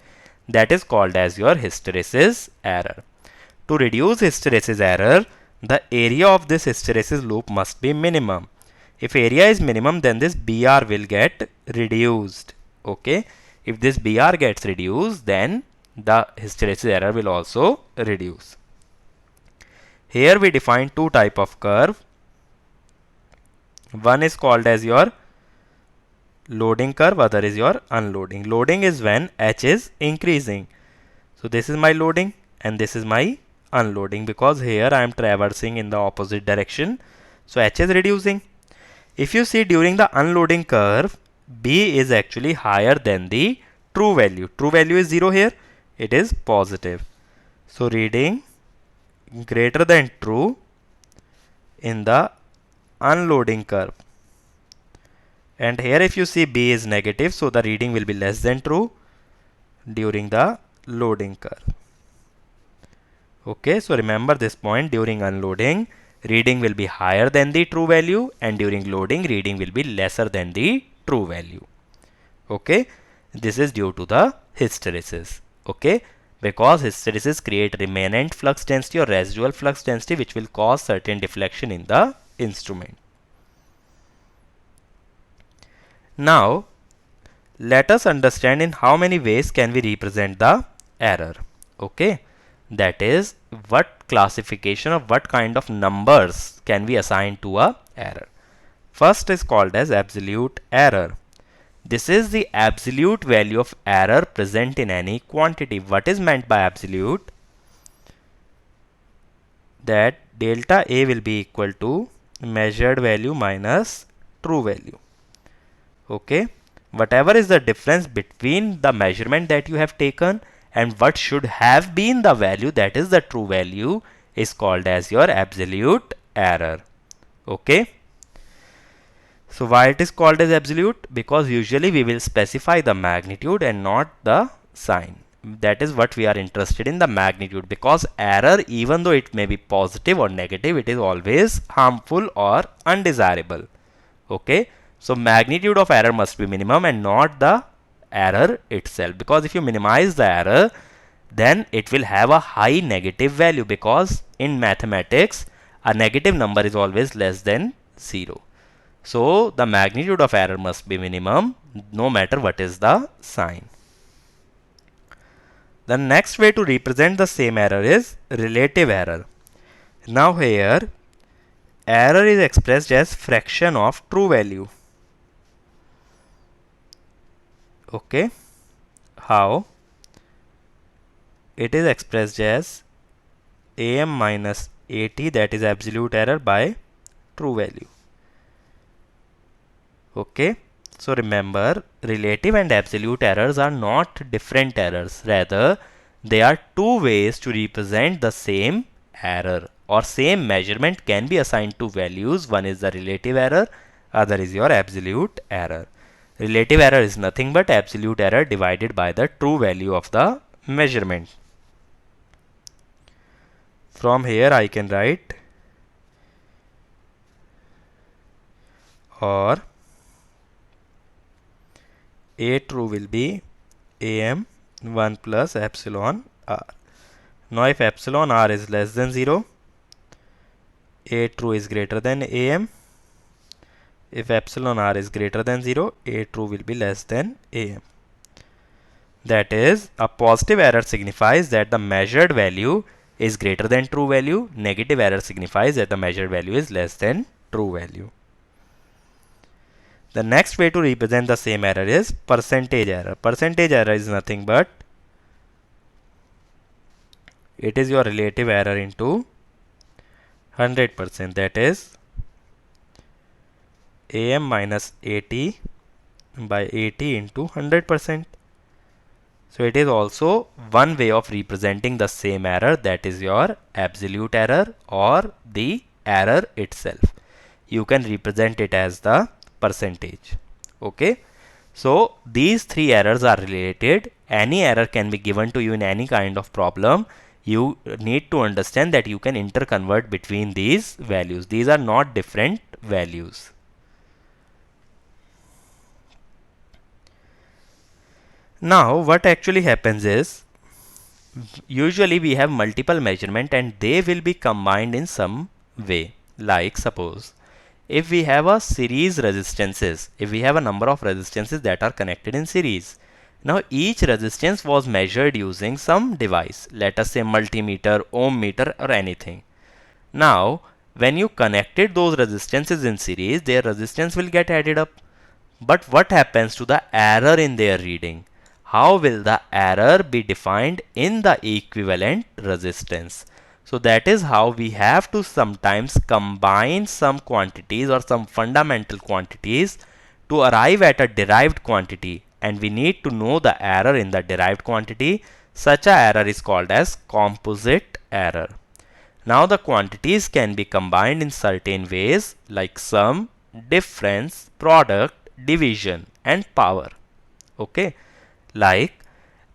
That is called as your hysteresis error. To reduce hysteresis error, the area of this hysteresis loop must be minimum. If area is minimum, then this BR will get reduced. Okay. If this BR gets reduced, then the hysteresis error will also reduce. Here we define two type of curve. One is called as your loading curve, other is your unloading. Loading is when H is increasing. So this is my loading and this is my unloading, because here I am traversing in the opposite direction. So H is reducing. If you see during the unloading curve, B is actually higher than the true value. True value is 0 here. It is positive. So reading greater than true in the unloading curve. And here if you see B is negative, so the reading will be less than true during the loading curve. Okay, so remember this point: during unloading, reading will be higher than the true value, and during loading, reading will be lesser than the true value. Okay, this is due to the hysteresis. Okay, because hysteresis create remnant flux density or residual flux density, which will cause certain deflection in the instrument. Now, let us understand in how many ways can we represent the error. Okay, that is, what classification of what kind of numbers can we assign to a error. First is called as absolute error. This is the absolute value of error present in any quantity. What is meant by absolute? That delta A will be equal to measured value minus true value. Okay, whatever is the difference between the measurement that you have taken and what should have been the value, that is the true value, is called as your absolute error. Okay, so why it is called as absolute? Because usually we will specify the magnitude and not the sign. That is what we are interested in, the magnitude, because error, even though it may be positive or negative, it is always harmful or undesirable. Okay, so magnitude of error must be minimum and not the error itself, because if you minimize the error, then it will have a high negative value, because in mathematics a negative number is always less than 0. So the magnitude of error must be minimum no matter what is the sign. The next way to represent the same error is relative error. Now here error is expressed as fraction of true value. Okay, how? It is expressed as AM minus AT, that is absolute error, by true value. Okay, so remember, relative and absolute errors are not different errors. Rather, they are two ways to represent the same error, or same measurement can be assigned two values. One is the relative error, other is your absolute error. Relative error is nothing but absolute error divided by the true value of the measurement. From here I can write, or A true will be AM 1 plus epsilon r. Now if epsilon r is less than 0, A true is greater than AM. If epsilon r is greater than 0, A true will be less than AM. That is, a positive error signifies that the measured value is greater than true value. Negative error signifies that the measured value is less than true value. The next way to represent the same error is percentage error. Percentage error is nothing but it is your relative error into 100%. That is AM minus AT by AT into 100%. So it is also one way of representing the same error, that is your absolute error or the error itself. You can represent it as the percentage. Okay. So these three errors are related. Any error can be given to you in any kind of problem. You need to understand that you can interconvert between these values. These are not different values. Now what actually happens is, usually we have multiple measurement and they will be combined in some way. Like suppose if we have a series resistances, if we have a number of resistances that are connected in series. Now each resistance was measured using some device, let us say multimeter, ohm meter or anything. Now when you connected those resistances in series, their resistance will get added up. But what happens to the error in their reading? How will the error be defined in the equivalent resistance? So that is how we have to sometimes combine some quantities or some fundamental quantities to arrive at a derived quantity, and we need to know the error in the derived quantity. Such a error is called as composite error. Now the quantities can be combined in certain ways like sum, difference, product, division and power. Okay. Like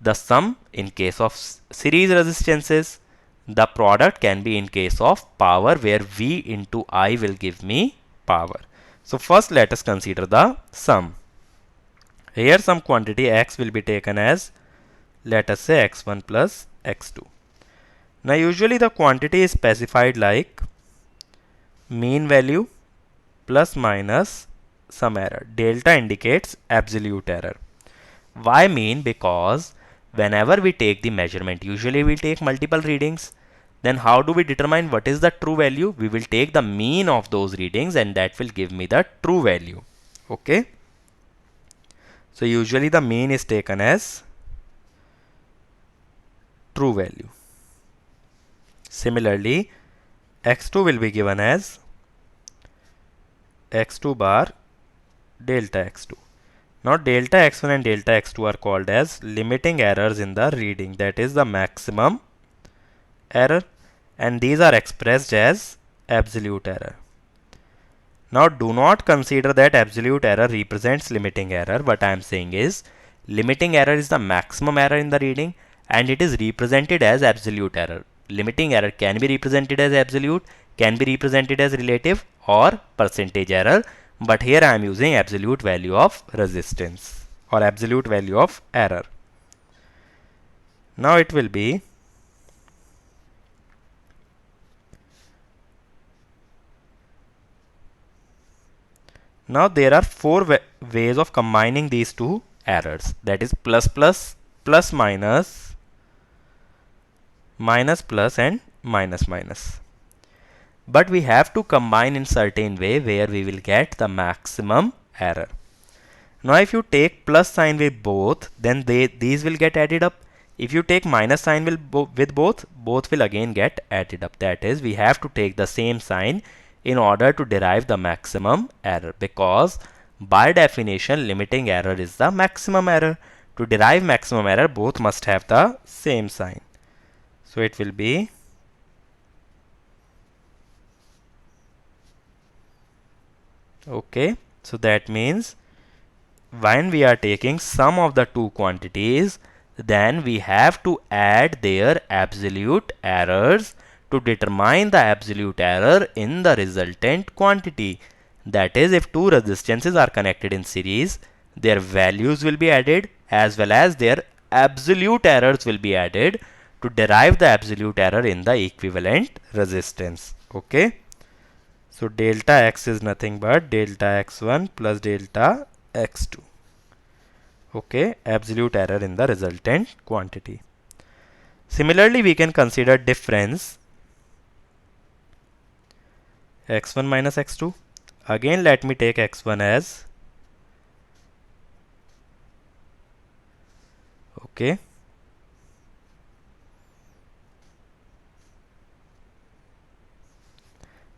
the sum in case of series resistances, the product can be in case of power where V into I will give me power. So first let us consider the sum. Here some quantity x will be taken as, let us say x1 plus x2. Now usually the quantity is specified like mean value plus minus some error. Delta indicates absolute error. Why mean? Because whenever we take the measurement, usually we take multiple readings. Then how do we determine what is the true value? We will take the mean of those readings and that will give me the true value. Okay. So usually the mean is taken as true value. Similarly, x2 will be given as x2 bar delta x2. Now delta x1 and delta x2 are called as limiting errors in the reading, that is the maximum error, and these are expressed as absolute error. Now do not consider that absolute error represents limiting error. What I am saying is limiting error is the maximum error in the reading and it is represented as absolute error. Limiting error can be represented as absolute, can be represented as relative or percentage error. But here I am using absolute value of resistance or absolute value of error. Now it will be now there are four ways of combining these two errors, that is plus plus, plus minus, minus plus and minus minus. But we have to combine in certain way where we will get the maximum error. Now if you take plus sign with both, then these will get added up. If you take minus sign with both will again get added up. That is, we have to take the same sign in order to derive the maximum error, because by definition limiting error is the maximum error. To derive maximum error, both must have the same sign. So it will be okay. So that means when we are taking sum of the two quantities, then we have to add their absolute errors to determine the absolute error in the resultant quantity. That is, if two resistances are connected in series, their values will be added as well as their absolute errors will be added to derive the absolute error in the equivalent resistance. Okay. So delta x is nothing but delta x1 plus delta x2. Okay, absolute error in the resultant quantity. Similarly, we can consider difference x1 minus x2. Again, let me take x1 as okay.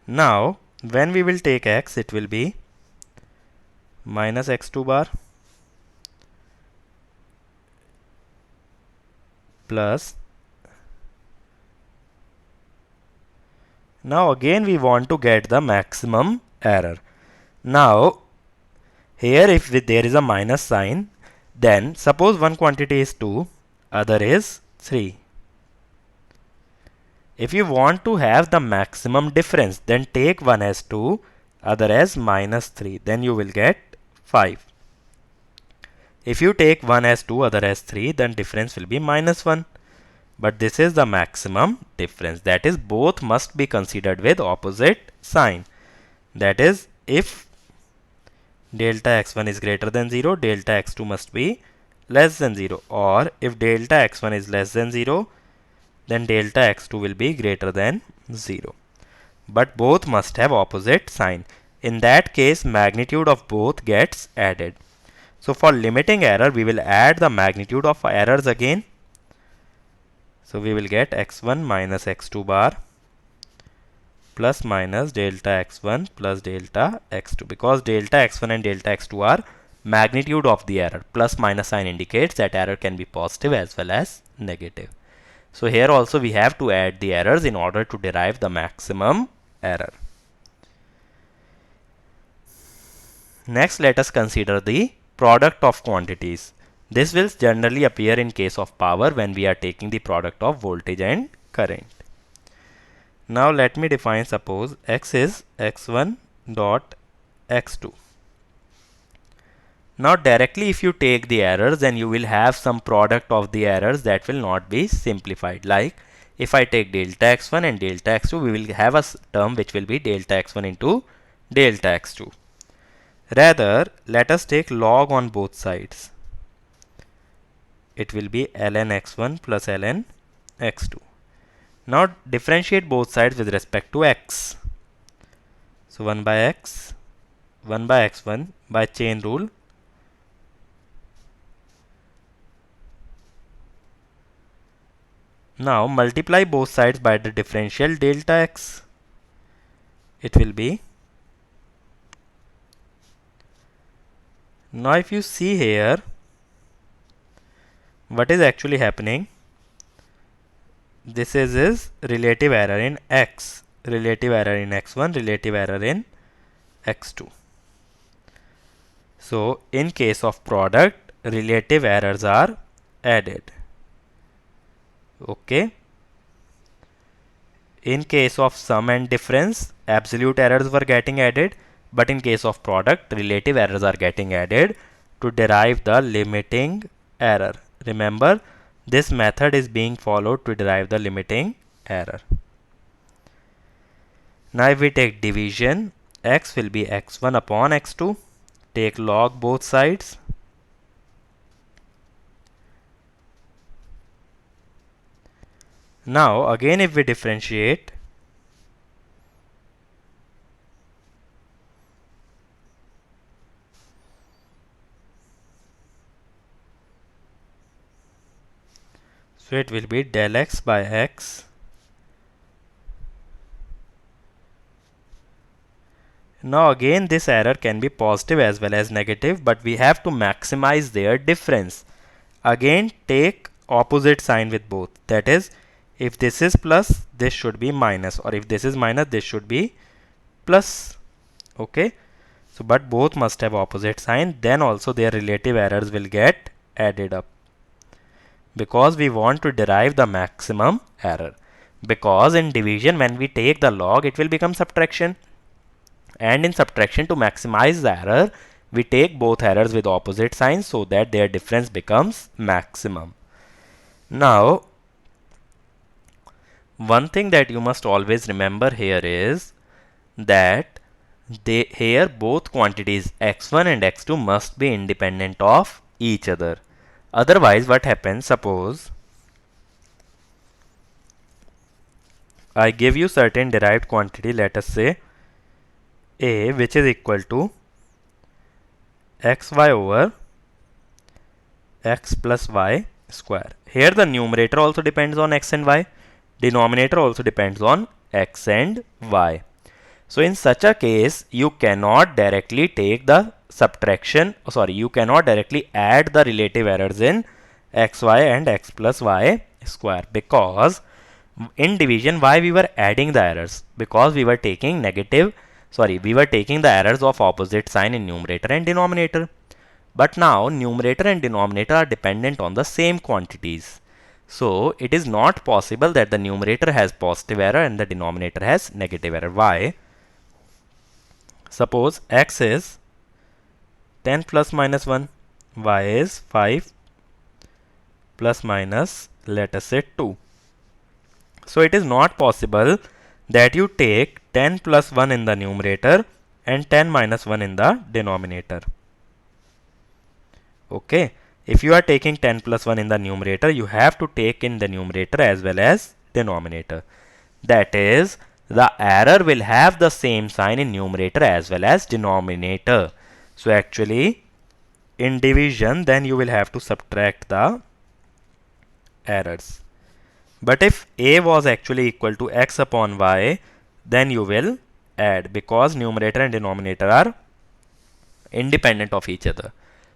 Now, when we will take x, it will be minus x2 bar plus. Now again we want to get the maximum error. Now here if there is a minus sign, then suppose one quantity is 2, other is 3. If you want to have the maximum difference, then take one as 2, other as minus 3. Then you will get 5. If you take one as 2, other as 3, then difference will be minus 1. But this is the maximum difference. That is, both must be considered with opposite sign. That is, if delta x1 is greater than 0, delta x2 must be less than 0. Or if delta x1 is less than 0, then delta x2 will be greater than 0. But both must have opposite sign. In that case, magnitude of both gets added. So for limiting error, we will add the magnitude of errors again. So we will get x1 minus x2 bar plus minus delta x1 plus delta x2, because delta x1 and delta x2 are magnitude of the error. Plus minus sign indicates that error can be positive as well as negative. So here also we have to add the errors in order to derive the maximum error. Next, let us consider the product of quantities. This will generally appear in case of power when we are taking the product of voltage and current. Now let me define, suppose x is x1 dot x2. Now directly if you take the errors, then you will have some product of the errors that will not be simplified. Like if I take delta x1 and delta x2, we will have a term which will be delta x1 into delta x2. Rather, let us take log on both sides. It will be ln x1 plus ln x2. Now differentiate both sides with respect to x. So 1 by x, 1 by x1 by chain rule. Now multiply both sides by the differential delta x. It will be. Now if you see here, what is actually happening? This is relative error in x, relative error in x1, relative error in x2. So in case of product, relative errors are added. Okay. In case of sum and difference, absolute errors were getting added, but in case of product, relative errors are getting added to derive the limiting error. Remember, this method is being followed to derive the limiting error. Now if we take division, x will be x1 upon x2. Take log both sides. Now again if we differentiate, so it will be del x by x. Now again this error can be positive as well as negative, but we have to maximize their difference. Again take opposite sign with both. That is, if this is plus, this should be minus, or if this is minus, this should be plus. Okay. So but both must have opposite sign, then also their relative errors will get added up, because we want to derive the maximum error. Because in division, when we take the log, it will become subtraction. And in subtraction, to maximize the error, we take both errors with opposite signs so that their difference becomes maximum. Now, One thing that you must always remember here is that here both quantities x1 and x2 must be independent of each other. Otherwise, what happens? Suppose I give you certain derived quantity, let us say a, which is equal to xy over x plus y square. Here the numerator also depends on x and y. Denominator also depends on x and y. So in such a case, you cannot directly take the subtraction, you cannot directly add the relative errors in xy and x plus y square, because in division why we were adding the errors? Because we were taking the errors of opposite sign in numerator and denominator. But now numerator and denominator are dependent on the same quantities. So it is not possible that the numerator has positive error and the denominator has negative error. Why? Suppose x is 10 plus minus 1, y is 5 plus minus, let us say 2. So it is not possible that you take 10 plus 1 in the numerator and 10 minus 1 in the denominator. Okay, if you are taking 10 plus 1 in the numerator, you have to take in the numerator as well as denominator. That is, the error will have the same sign in numerator as well as denominator. So actually, in division, then you will have to subtract the errors. But if a was actually equal to x upon y, then you will add, because numerator and denominator are independent of each other.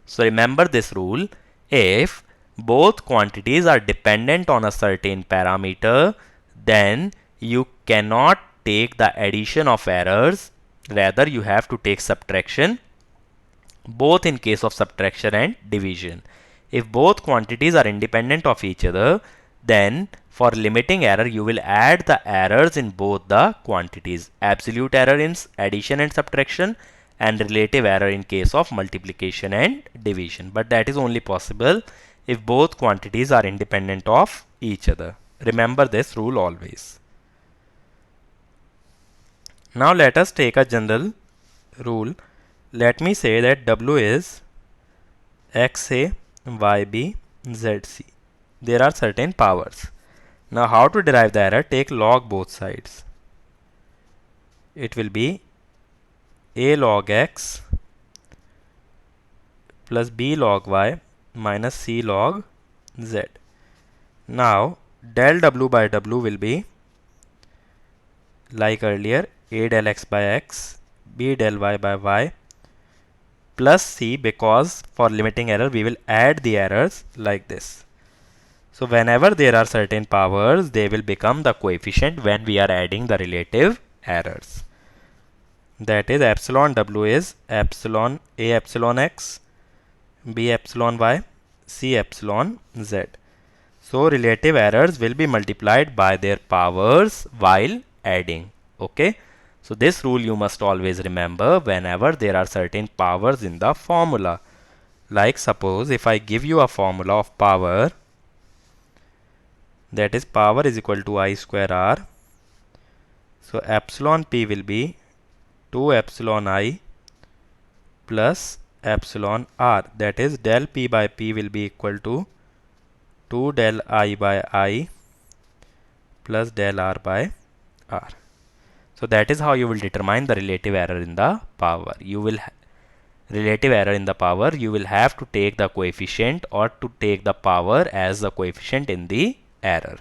So remember this rule: if both quantities are dependent on a certain parameter, then you cannot take the addition of errors, rather you have to take subtraction, both in case of subtraction and division. If both quantities are independent of each other, then for limiting error you will add the errors in both the quantities. Absolute error in addition and subtraction, and relative error in case of multiplication and division. But that is only possible if both quantities are independent of each other. Remember this rule always. Now let us take a general rule. Let me say that W is XA, YB, ZC. There are certain powers. Now how to derive the error? Take log both sides. It will be a log x plus b log y minus c log z. Now del w by w will be, like earlier, a del x by x, b del y by y, plus c, because for limiting error we will add the errors like this. So whenever there are certain powers, they will become the coefficient when we are adding the relative errors. That is, epsilon w is epsilon a epsilon x, b epsilon y, c epsilon z. So relative errors will be multiplied by their powers while adding. Okay. So this rule you must always remember whenever there are certain powers in the formula. Like suppose if I give you a formula of power, that is power is equal to I square r. So epsilon p will be 2 epsilon I plus epsilon r. That is del p by p will be equal to 2 del I by I plus del r by r. So that is how you will determine the relative error in the power. You will relative error in the power, you will have to take the coefficient or to take the power as the coefficient in the error.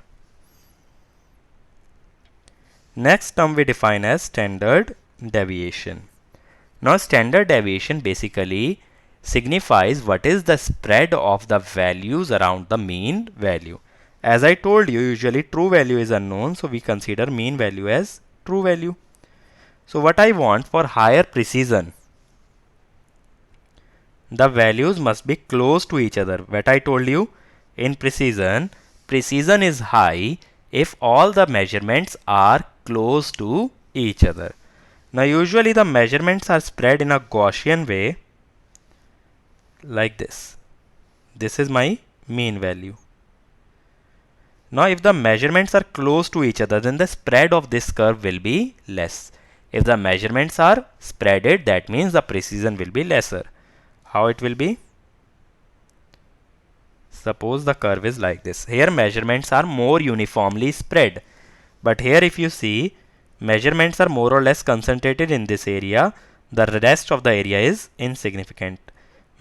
Next term we define as standard deviation. Now standard deviation basically signifies what is the spread of the values around the mean value. As I told you, usually true value is unknown, so we consider mean value as true value. So what I want for higher precision, the values must be close to each other. What I told you, in precision is high if all the measurements are close to each other. Now usually the measurements are spread in a Gaussian way like this. This is my mean value. Now if the measurements are close to each other, then the spread of this curve will be less. If the measurements are spreaded, that means the precision will be lesser. How it will be? Suppose the curve is like this. Here measurements are more uniformly spread. But here if you see, measurements are more or less concentrated in this area. The rest of the area is insignificant.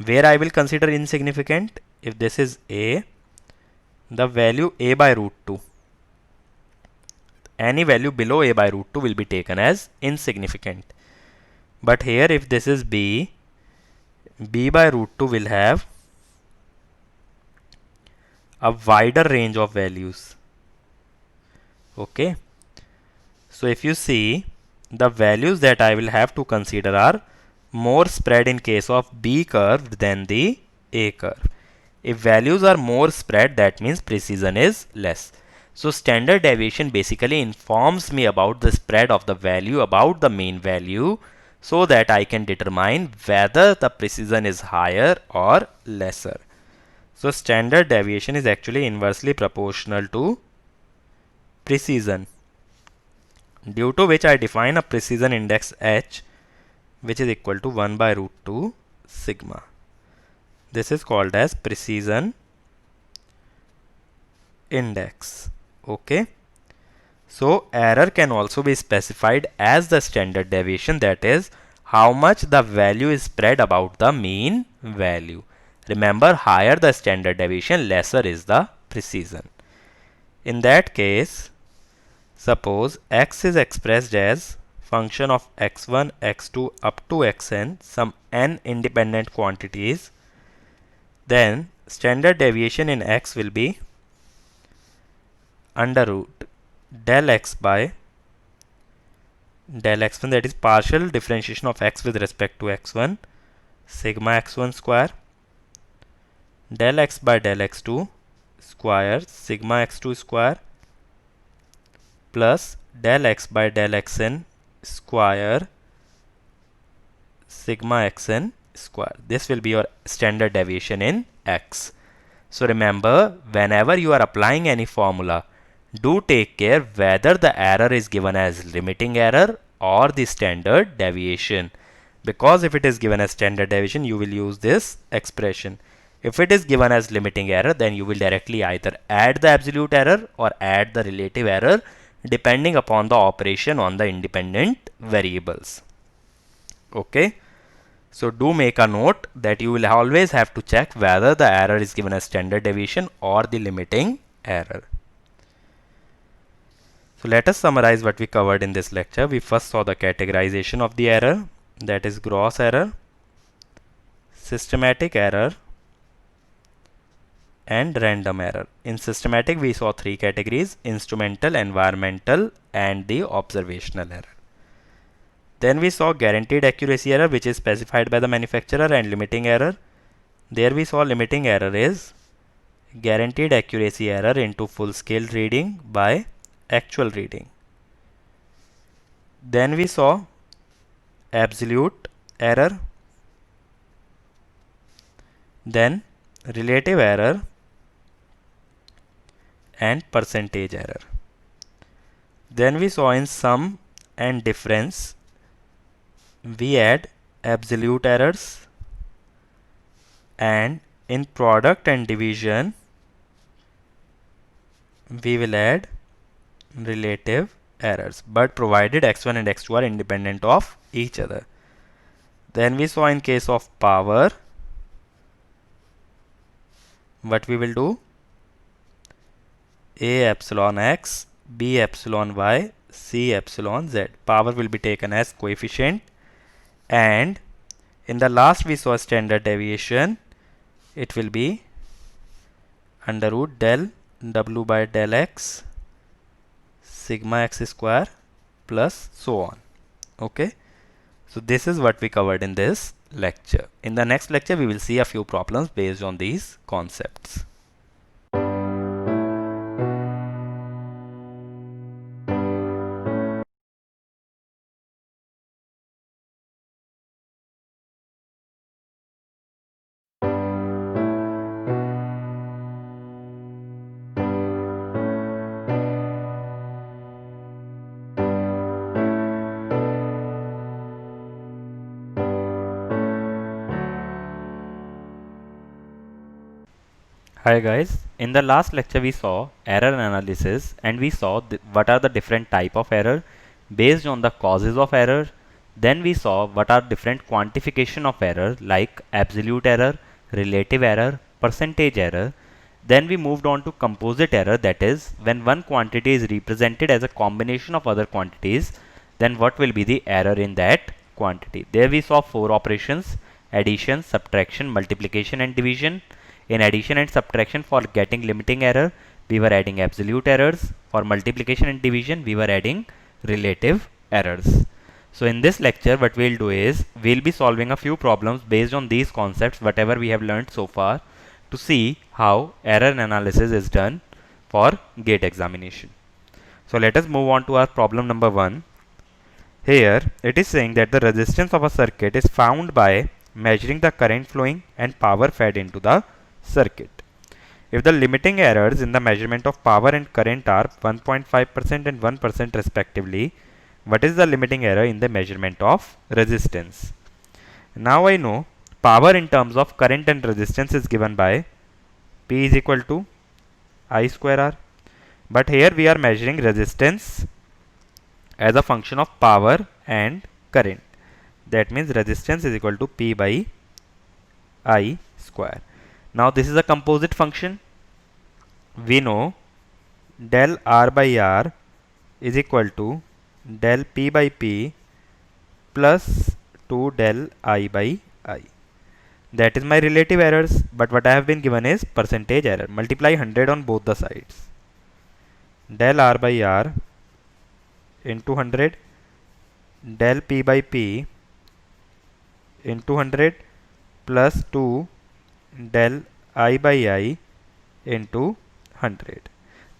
Where I will consider insignificant? If this is A, the value A by root 2. Any value below A by root 2 will be taken as insignificant. But here if this is B, B by root 2 will have a wider range of values. Okay. So if you see, the values that I will have to consider are more spread in case of B curve than the A curve. If values are more spread, that means precision is less. So standard deviation basically informs me about the spread of the value about the mean value, so that I can determine whether the precision is higher or lesser. So standard deviation is actually inversely proportional to precision, due to which I define a precision index h, which is equal to 1 by root 2 sigma. This is called as precision index. Okay. So error can also be specified as the standard deviation, that is how much the value is spread about the mean value. Remember, higher the standard deviation, lesser is the precision. In that case, suppose x is expressed as function of x1, x2 up to xn, some n independent quantities, then standard deviation in x will be under root del x by del x1, that is partial differentiation of x with respect to x1, sigma x1 square, del x by del x2 square, sigma x2 square, plus del x by del xn square, sigma xn square. This will be your standard deviation in x. So remember, whenever you are applying any formula, do take care whether the error is given as limiting error or the standard deviation. Because if it is given as standard deviation, you will use this expression. If it is given as limiting error, then you will directly either add the absolute error or add the relative error, depending upon the operation on the independent variables. Okay. So do make a note that you will always have to check whether the error is given as standard deviation or the limiting error. So let us summarize what we covered in this lecture. We first saw the categorization of the error, that is gross error, systematic error, and random error. In systematic, we saw three categories: instrumental, environmental, and the observational error. Then we saw guaranteed accuracy error, which is specified by the manufacturer, and limiting error. There we saw limiting error is guaranteed accuracy error into full scale reading by actual reading. Then we saw absolute error, then relative error, and percentage error. Then we saw in sum and difference, we add absolute errors, and in product and division, we will add relative errors, but provided x1 and x2 are independent of each other. Then we saw in case of power, what we will do: A epsilon x, B epsilon y, C epsilon z. Power will be taken as coefficient. And in the last we saw standard deviation, it will be under root del w by del x sigma x square plus so on. Okay. So this is what we covered in this lecture. In the next lecture, we will see a few problems based on these concepts. Hi guys, in the last lecture we saw error analysis and we saw what are the different type of error based on the causes of error. Then we saw what are different quantification of error like absolute error, relative error, percentage error. Then we moved on to composite error, that is when one quantity is represented as a combination of other quantities, then what will be the error in that quantity. There we saw four operations: addition, subtraction, multiplication and division. In addition and subtraction, for getting limiting error, we were adding absolute errors. For multiplication and division, we were adding relative errors. So in this lecture, what we'll do is, we'll be solving a few problems based on these concepts, whatever we have learned so far, to see how error analysis is done for GATE examination. So let us move on to our problem number 1. Here, it is saying that the resistance of a circuit is found by measuring the current flowing and power fed into the circuit. If the limiting errors in the measurement of power and current are 1.5% and 1% respectively, what is the limiting error in the measurement of resistance? Now I know power in terms of current and resistance is given by P is equal to I square R. But here we are measuring resistance as a function of power and current. That means resistance is equal to P by I square. Now this is a composite function. We know del R by R is equal to del P by P plus 2 del I by I. That is my relative errors, but what I have been given is percentage error. Multiply 100 on both the sides. Del R by R into 100, del P by P into 100 plus 2 del I by I into 100.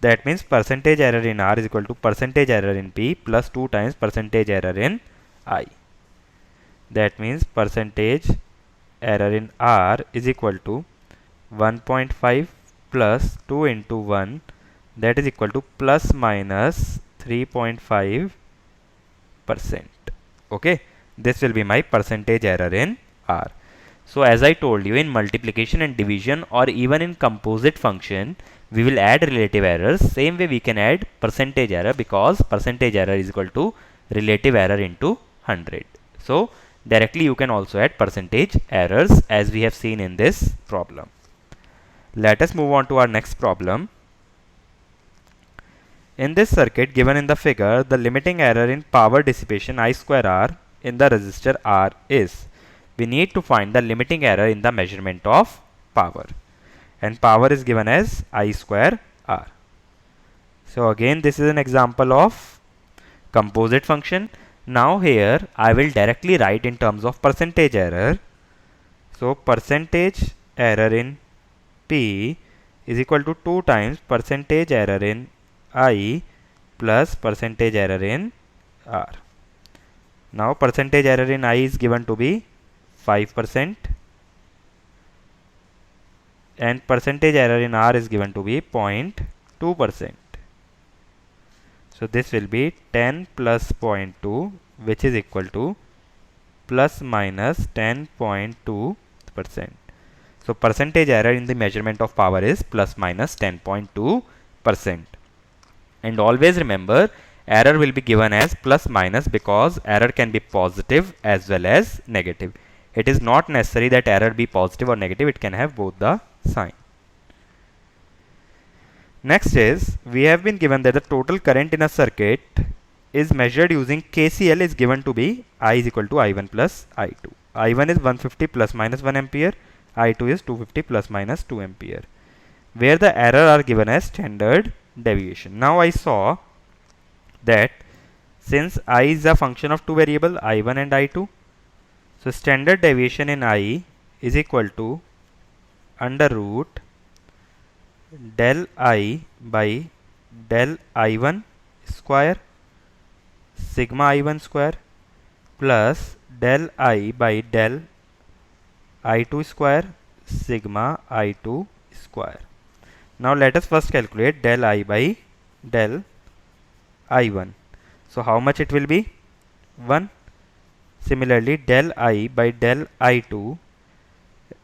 That means percentage error in R is equal to percentage error in P plus 2 times percentage error in I. That means percentage error in R is equal to 1.5 plus 2 into 1, that is equal to plus minus 3.5%. Okay, this will be my percentage error in R. So as I told you, in multiplication and division or even in composite function, we will add relative errors. Same way we can add percentage error, because percentage error is equal to relative error into 100. So directly you can also add percentage errors, as we have seen in this problem. Let us move on to our next problem. In this circuit given in the figure, the limiting error in power dissipation I square R in the resistor R is. We need to find the limiting error in the measurement of power, and power is given as I square R. So again, this is an example of composite function. Now here I will directly write in terms of percentage error. So percentage error in P is equal to 2 times percentage error in I plus percentage error in R. Now percentage error in I is given to be 5% and percentage error in R is given to be 0.2%. So this will be 10 plus 0.2, which is equal to plus minus 10.2%. So percentage error in the measurement of power is plus minus 10.2%. And always remember, error will be given as plus minus because error can be positive as well as negative. It is not necessary that error be positive or negative, it can have both the sign. Next is, we have been given that the total current in a circuit is measured using KCL is given to be I is equal to I1 plus I2. I1 is 150 plus minus 1 ampere, I2 is 250 plus minus 2 ampere, where the error are given as standard deviation. Now I saw that since I is a function of two variables I1 and I2, so standard deviation in I is equal to under root del I by del I1 square sigma I1 square plus del I by del I2 square sigma I2 square. Now let us first calculate del I by del I1. So how much it will be? 1. Similarly, del I by del I2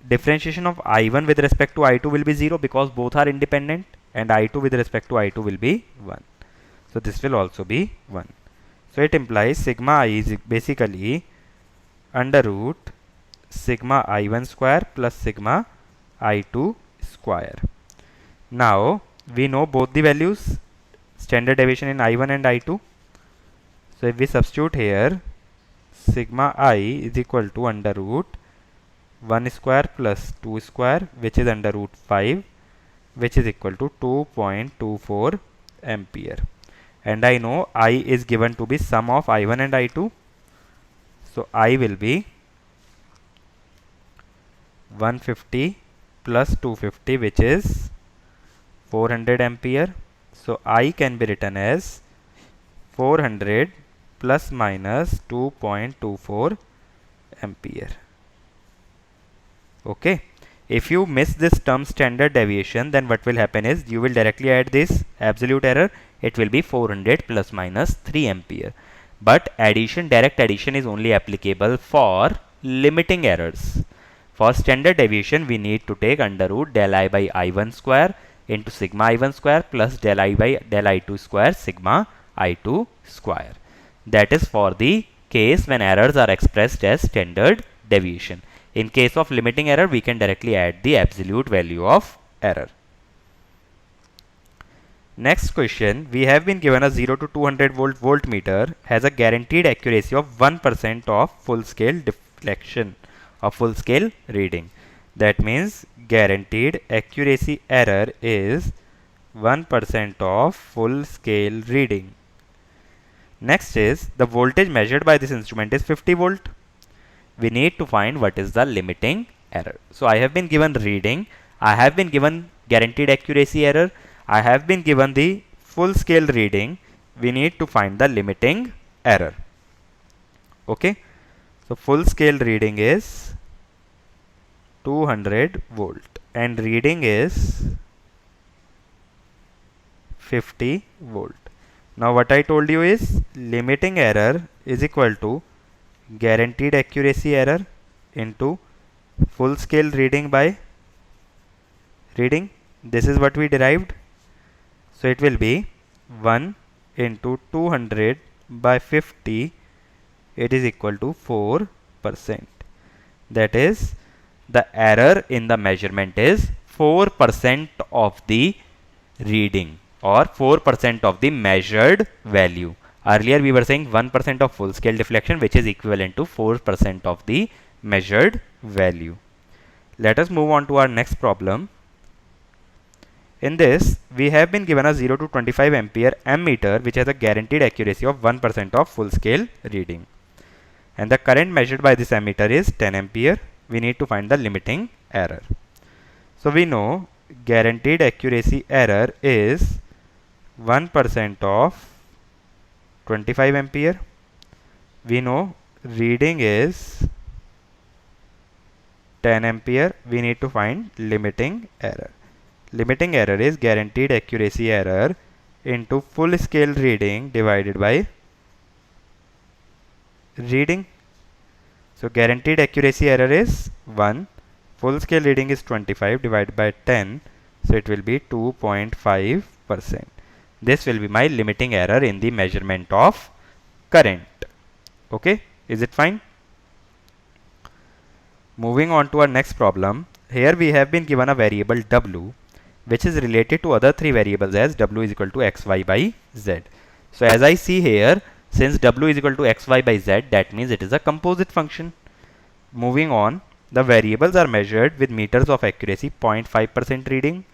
differentiation of I1 with respect to I2 will be 0 because both are independent, and I2 with respect to I2 will be 1. So this will also be 1. So it implies sigma I is basically under root sigma I1 square plus sigma I2 square. Now we know both the values, standard deviation in I1 and I2. So if we substitute here, sigma I is equal to under root 1 square plus 2 square, which is under root 5, which is equal to 2.24 ampere. And I know I is given to be sum of I1 and I2. So I will be 150 plus 250, which is 400 ampere. So I can be written as 400 plus minus 2.24 ampere. Okay. If you miss this term standard deviation, then what will happen is you will directly add this absolute error. It will be 400 plus minus 3 ampere. But addition, direct addition is only applicable for limiting errors. For standard deviation, we need to take under root del I by I1 square into sigma I1 square plus del I by del I2 square sigma I2 square. That is for the case when errors are expressed as standard deviation. In case of limiting error, we can directly add the absolute value of error. Next question, we have been given a 0 to 200 volt voltmeter has a guaranteed accuracy of 1% of full scale deflection of full scale reading. That means guaranteed accuracy error is 1% of full scale reading. Next is the voltage measured by this instrument is 50 volt. We need to find what is the limiting error. So I have been given reading, I have been given guaranteed accuracy error, I have been given the full scale reading. We need to find the limiting error. Okay. So full scale reading is 200 volt and reading is 50 volt. Now what I told you is limiting error is equal to guaranteed accuracy error into full scale reading by reading. This is what we derived. So it will be 1 into 200 by 50. It is equal to 4%. That is, the error in the measurement is 4% of the reading or 4% of the measured value. Earlier we were saying 1% of full scale deflection, which is equivalent to 4% of the measured value. Let us move on to our next problem. In this, we have been given a 0 to 25 ampere ammeter which has a guaranteed accuracy of 1% of full scale reading. And the current measured by this ammeter is 10 ampere. We need to find the limiting error. So we know guaranteed accuracy error is 1% of 25 ampere. We know reading is 10 ampere. We need to find limiting error. Limiting error is guaranteed accuracy error into full scale reading divided by reading. So guaranteed accuracy error is 1. Full scale reading is 25 divided by 10. So it will be 2.5%. This will be my limiting error in the measurement of current. Okay, is it fine? Moving on to our next problem. Here we have been given a variable w which is related to other three variables as w is equal to xy by z. So as I see here, since w is equal to xy by z, that means it is a composite function. Moving on, the variables are measured with meters of accuracy, 0.5% reading,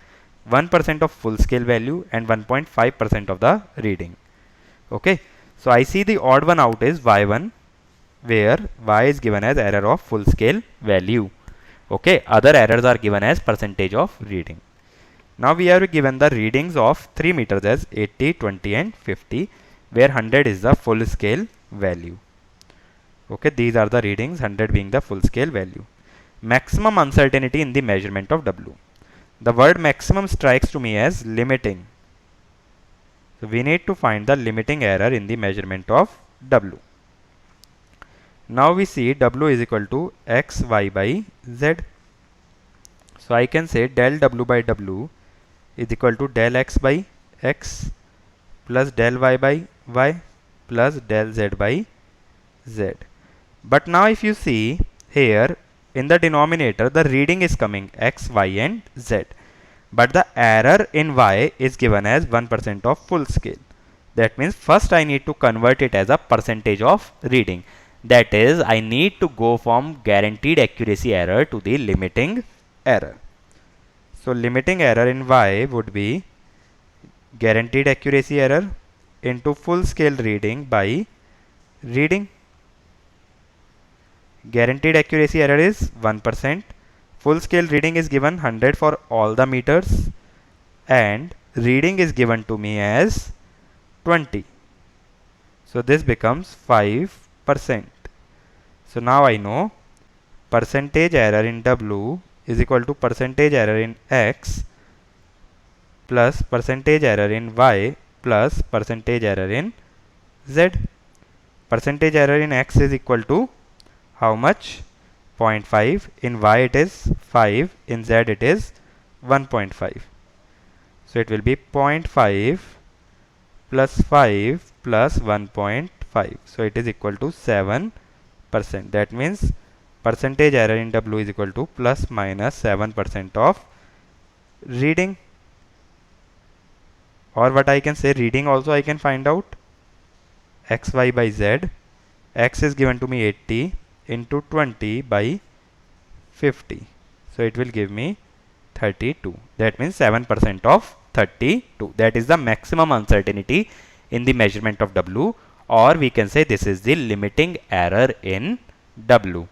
1% of full scale value and 1.5% of the reading. Okay, so I see the odd one out is y1, where y is given as error of full scale value. Okay, other errors are given as percentage of reading. Now we are given the readings of 3 meters as 80, 20 and 50, where 100 is the full scale value. Okay, these are the readings, 100 being the full scale value. Maximum uncertainty in the measurement of w. The word maximum strikes to me as limiting. So we need to find the limiting error in the measurement of w. Now we see w is equal to xy by z. So I can say del W by W is equal to del X by X plus del Y by Y plus del Z by Z. But now if you see here in the denominator, the reading is coming X, Y and Z. But the error in Y is given as 1% of full scale. That means first I need to convert it as a percentage of reading. That is, I need to go from guaranteed accuracy error to the limiting error. So limiting error in Y would be guaranteed accuracy error into full scale reading by reading. Guaranteed accuracy error is 1%. Full scale reading is given 100 for all the meters and reading is given to me as 20. So this becomes 5%. So now I know percentage error in W is equal to percentage error in X plus percentage error in Y plus percentage error in Z. Percentage error in X is equal to how much? 0.5. In Y it is 5. In Z it is 1.5. So it will be 0.5 plus 5 plus 1.5. So it is equal to 7%. That means percentage error in W is equal to plus minus 7% of reading. Or what I can say, reading also I can find out. XY by Z. X is given to me 80 into 20 by 50. So it will give me 32. That means 7% of 32. That is the maximum uncertainty in the measurement of W, or we can say this is the limiting error in W.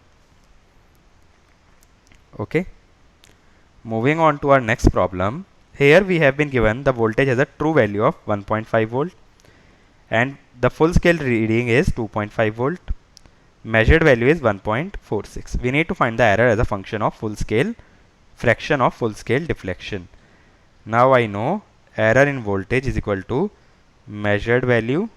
Okay. Moving on to our next problem. Here we have been given the voltage as a true value of 1.5 volt and the full scale reading is 2.5 volt. Measured value is 1.46. We need to find the error as a function of full scale, fraction of full scale deflection. Now I know error in voltage is equal to measured value,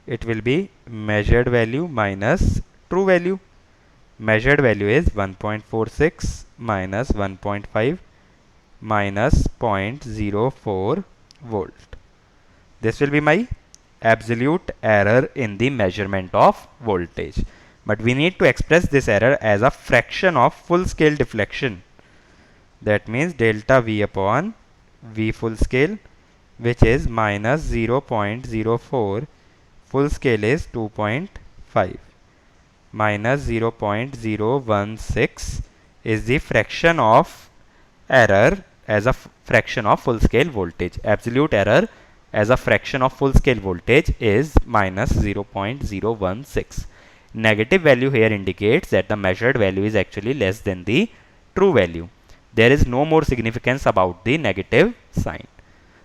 it will be measured value minus true value. Measured value is 1.46 minus 1.5 minus 0.04 volt. This will be my absolute error in the measurement of voltage. But we need to express this error as a fraction of full scale deflection. That means delta V upon V full scale, which is minus 0.04. Full scale is 2.5. Minus 0.016 is the fraction of error as a fraction of full scale voltage. Absolute error as a fraction of full scale voltage is minus 0.016. Negative value here indicates that the measured value is actually less than the true value. There is no more significance about the negative sign.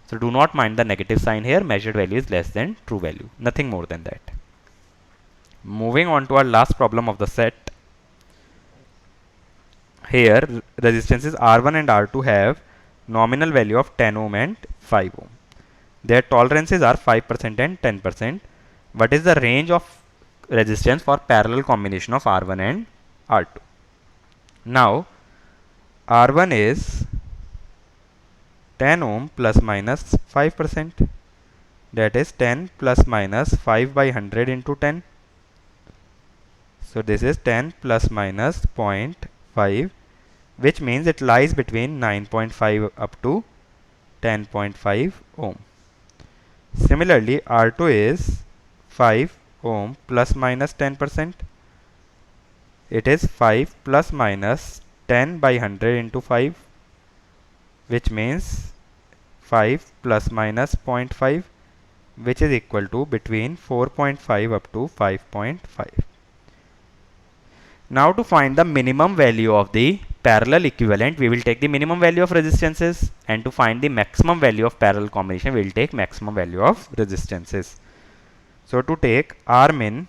So do not mind the negative sign here. Measured value is less than true value. Nothing more than that. Moving on to our last problem of the set. Here resistances R1 and R2 have nominal value of 10 ohm and 5 ohm. Their tolerances are 5% and 10%. What is the range of resistance for parallel combination of R1 and R2? Now R1 is 10 ohm plus minus 5%. That is 10 plus minus 5 by 100 into 10. So this is 10 plus minus 0.5, which means it lies between 9.5 up to 10.5 ohm. Similarly, R2 is 5 ohm plus minus 10%. It is 5 plus minus 10 by 100 into 5, which means 5 plus minus 0.5, which is equal to between 4.5 up to 5.5. Now to find the minimum value of the parallel equivalent, we will take the minimum value of resistances, and to find the maximum value of parallel combination, we will take maximum value of resistances. So to take R min,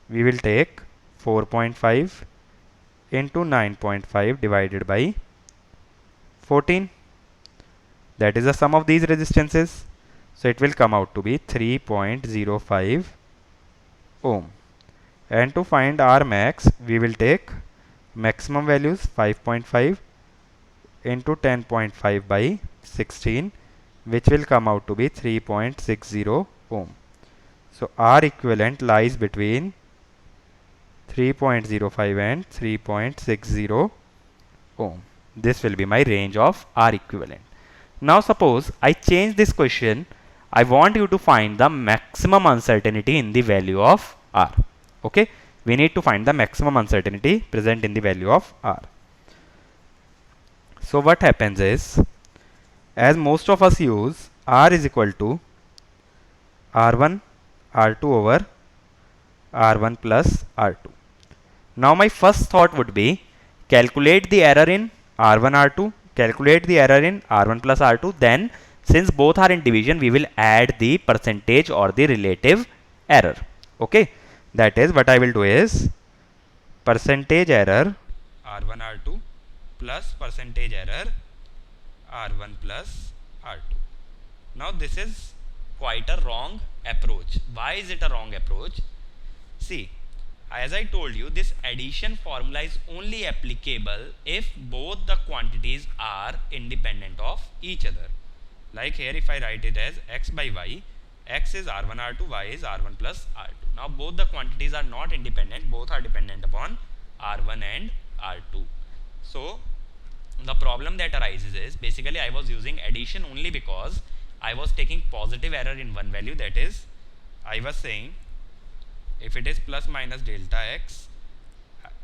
we will take 4.5 into 9.5 divided by 14. That is the sum of these resistances. So it will come out to be 3.05 ohm. And to find R max, we will take maximum values 5.5 into 10.5 by 16, which will come out to be 3.60 ohm. So R equivalent lies between 3.05 and 3.60 ohm. This will be my range of R equivalent. Now suppose I change this question. I want you to find the maximum uncertainty in the value of R. Okay, we need to find the maximum uncertainty present in the value of R. So what happens is, as most of us use R is equal to R1 R2 over R1 plus R2. Now my first thought would be, calculate the error in R1 R2, calculate the error in R1 plus R2, then since both are in division, we will add the percentage or the relative error. Okay, that is what I will do is percentage error R1 R2 plus percentage error R1 plus R2. Now this is quite a wrong approach. Why is it a wrong approach? See, as I told you, this addition formula is only applicable if both the quantities are independent of each other. Like here, if I write it as x by y, x is R1 R2, y is R1 plus R2. Now both the quantities are not independent, both are dependent upon R1 and R2. So the problem that arises is, basically I was using addition only because I was taking positive error in one value, that is, I was saying if it is plus minus delta x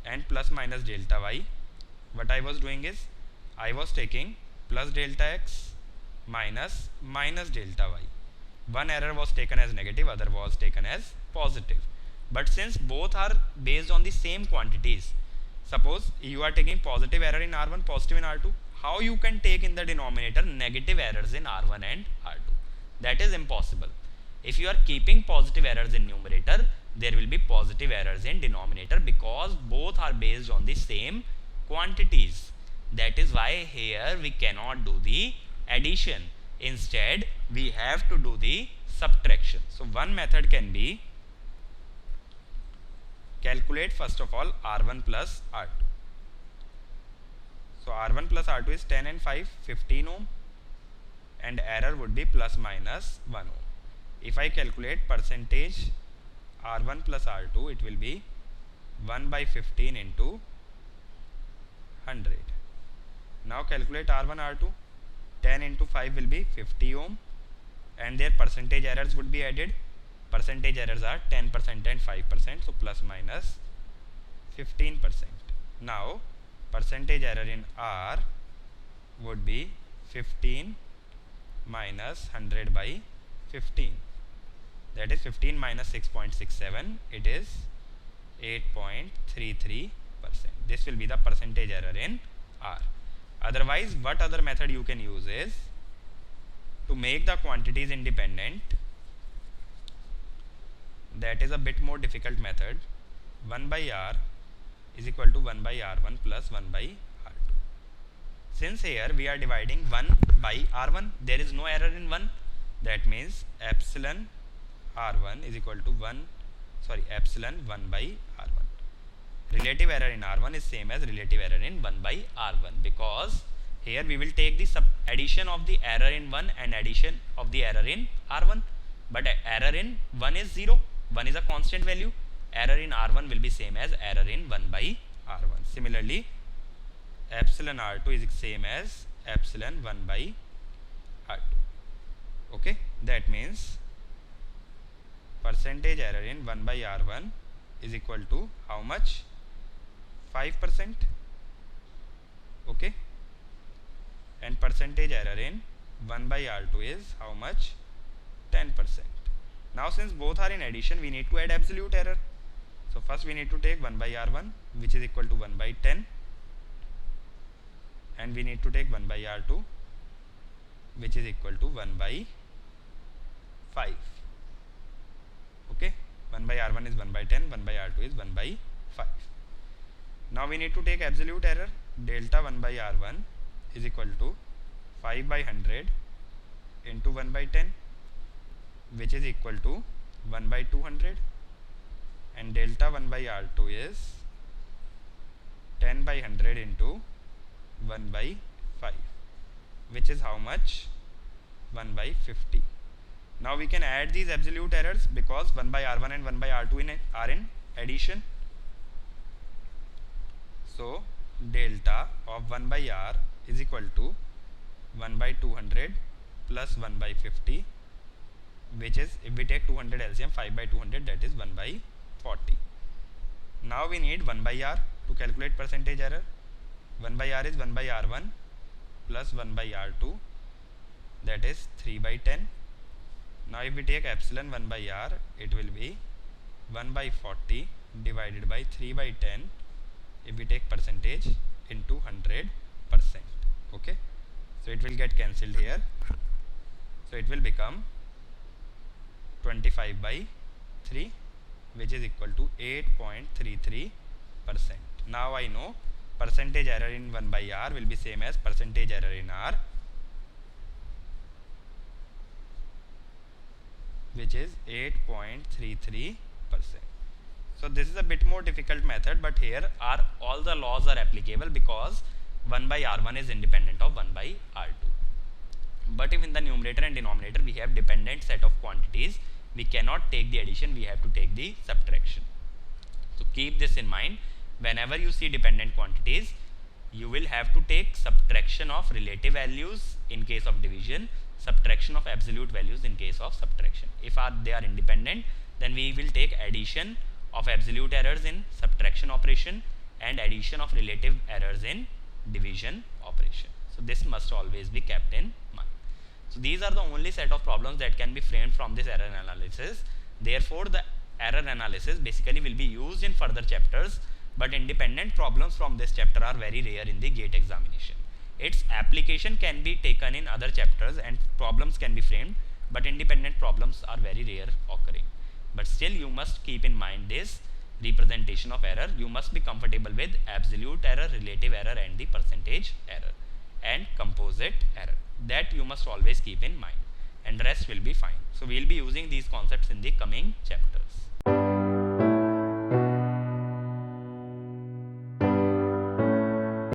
and plus minus delta y, what I was doing is I was taking plus delta x minus minus delta y. One error was taken as negative, other was taken as positive. But since both are based on the same quantities, suppose you are taking positive error in R1, positive in R2, how you can take in the denominator negative errors in R1 and R2? That is impossible. If you are keeping positive errors in numerator, there will be positive errors in denominator because both are based on the same quantities. That is why here we cannot do the addition. Instead, we have to do the subtraction. So one method can be, calculate first of all R1 plus R2. So R1 plus R2 is 10 and 5, 15 ohm, and error would be plus minus 1 ohm. If I calculate percentage R1 plus R2, it will be 1 by 15 into 100. Now calculate R1 R2, 10 into 5 will be 50 ohm, and their percentage errors would be added. Percentage errors are 10% and 5%, so plus minus 15%. Now percentage error in R would be 15 minus 100 by 15. That is 15 minus 6.67, it is 8.33%. This will be the percentage error in R. Otherwise, what other method you can use is, to make the quantities independent, that is a bit more difficult method. 1 by R is equal to 1 by R1 plus 1 by R2. Since here we are dividing 1 by R1, there is no error in 1. That means epsilon R1 is equal to epsilon 1 by R1. Relative error in R1 is same as relative error in 1 by R1, because here we will take the addition of the error in 1 and addition of the error in R1. But error in 1 is 0. 1 is a constant value. Error in R1 will be same as error in 1 by R1. Similarly, epsilon R2 is same as epsilon 1 by R2. Okay, that means percentage error in 1 by R1 is equal to how much? 5%. Okay, and percentage error in 1 by R2 is how much? 10%. Now since both are in addition, we need to add absolute error. So first we need to take 1 by R1, which is equal to 1 by 10, and we need to take 1 by R2, which is equal to 1 by 5. Okay, 1 by R1 is 1 by 10, 1 by R2 is 1 by 5. Now we need to take absolute error. Delta 1 by R1 is equal to 5 by 100 into 1 by 10, which is equal to 1 by 200, and delta 1 by R2 is 10 by 100 into 1 by 5, which is how much? 1 by 50. Now we can add these absolute errors because 1 by R1 and 1 by R2 are in addition. So delta of 1 by R is equal to 1 by 200 plus 1 by 50, which is, if we take 200 LCM, 5 by 200, that is 1 by 40. Now we need 1 by R to calculate percentage error. 1 by R is 1 by R1 plus 1 by R2, that is 3 by 10. Now if we take epsilon 1 by R, it will be 1 by 40 divided by 3 by 10 if we take percentage into 100%. Okay, so it will get cancelled here, so it will become 25 by 3, which is equal to 8.33%. Now I know percentage error in 1 by R will be same as percentage error in R, which is 8.33%. So this is a bit more difficult method, but here all the laws are applicable because 1 by R1 is independent of 1 by R2. But if in the numerator and denominator we have dependent set of quantities, we cannot take the addition, we have to take the subtraction. So keep this in mind. Whenever you see dependent quantities, you will have to take subtraction of relative values in case of division, subtraction of absolute values in case of subtraction. If they are independent, then we will take addition of absolute errors in subtraction operation and addition of relative errors in division operation. So this must always be kept in mind. So these are the only set of problems that can be framed from this error analysis. Therefore the error analysis basically will be used in further chapters, but independent problems from this chapter are very rare in the GATE examination. Its application can be taken in other chapters and problems can be framed, but independent problems are very rare occurring. But still you must keep in mind this representation of error. You must be comfortable with absolute error, relative error and the percentage error and composite error. That you must always keep in mind, and rest will be fine. So we will be using these concepts in the coming chapters.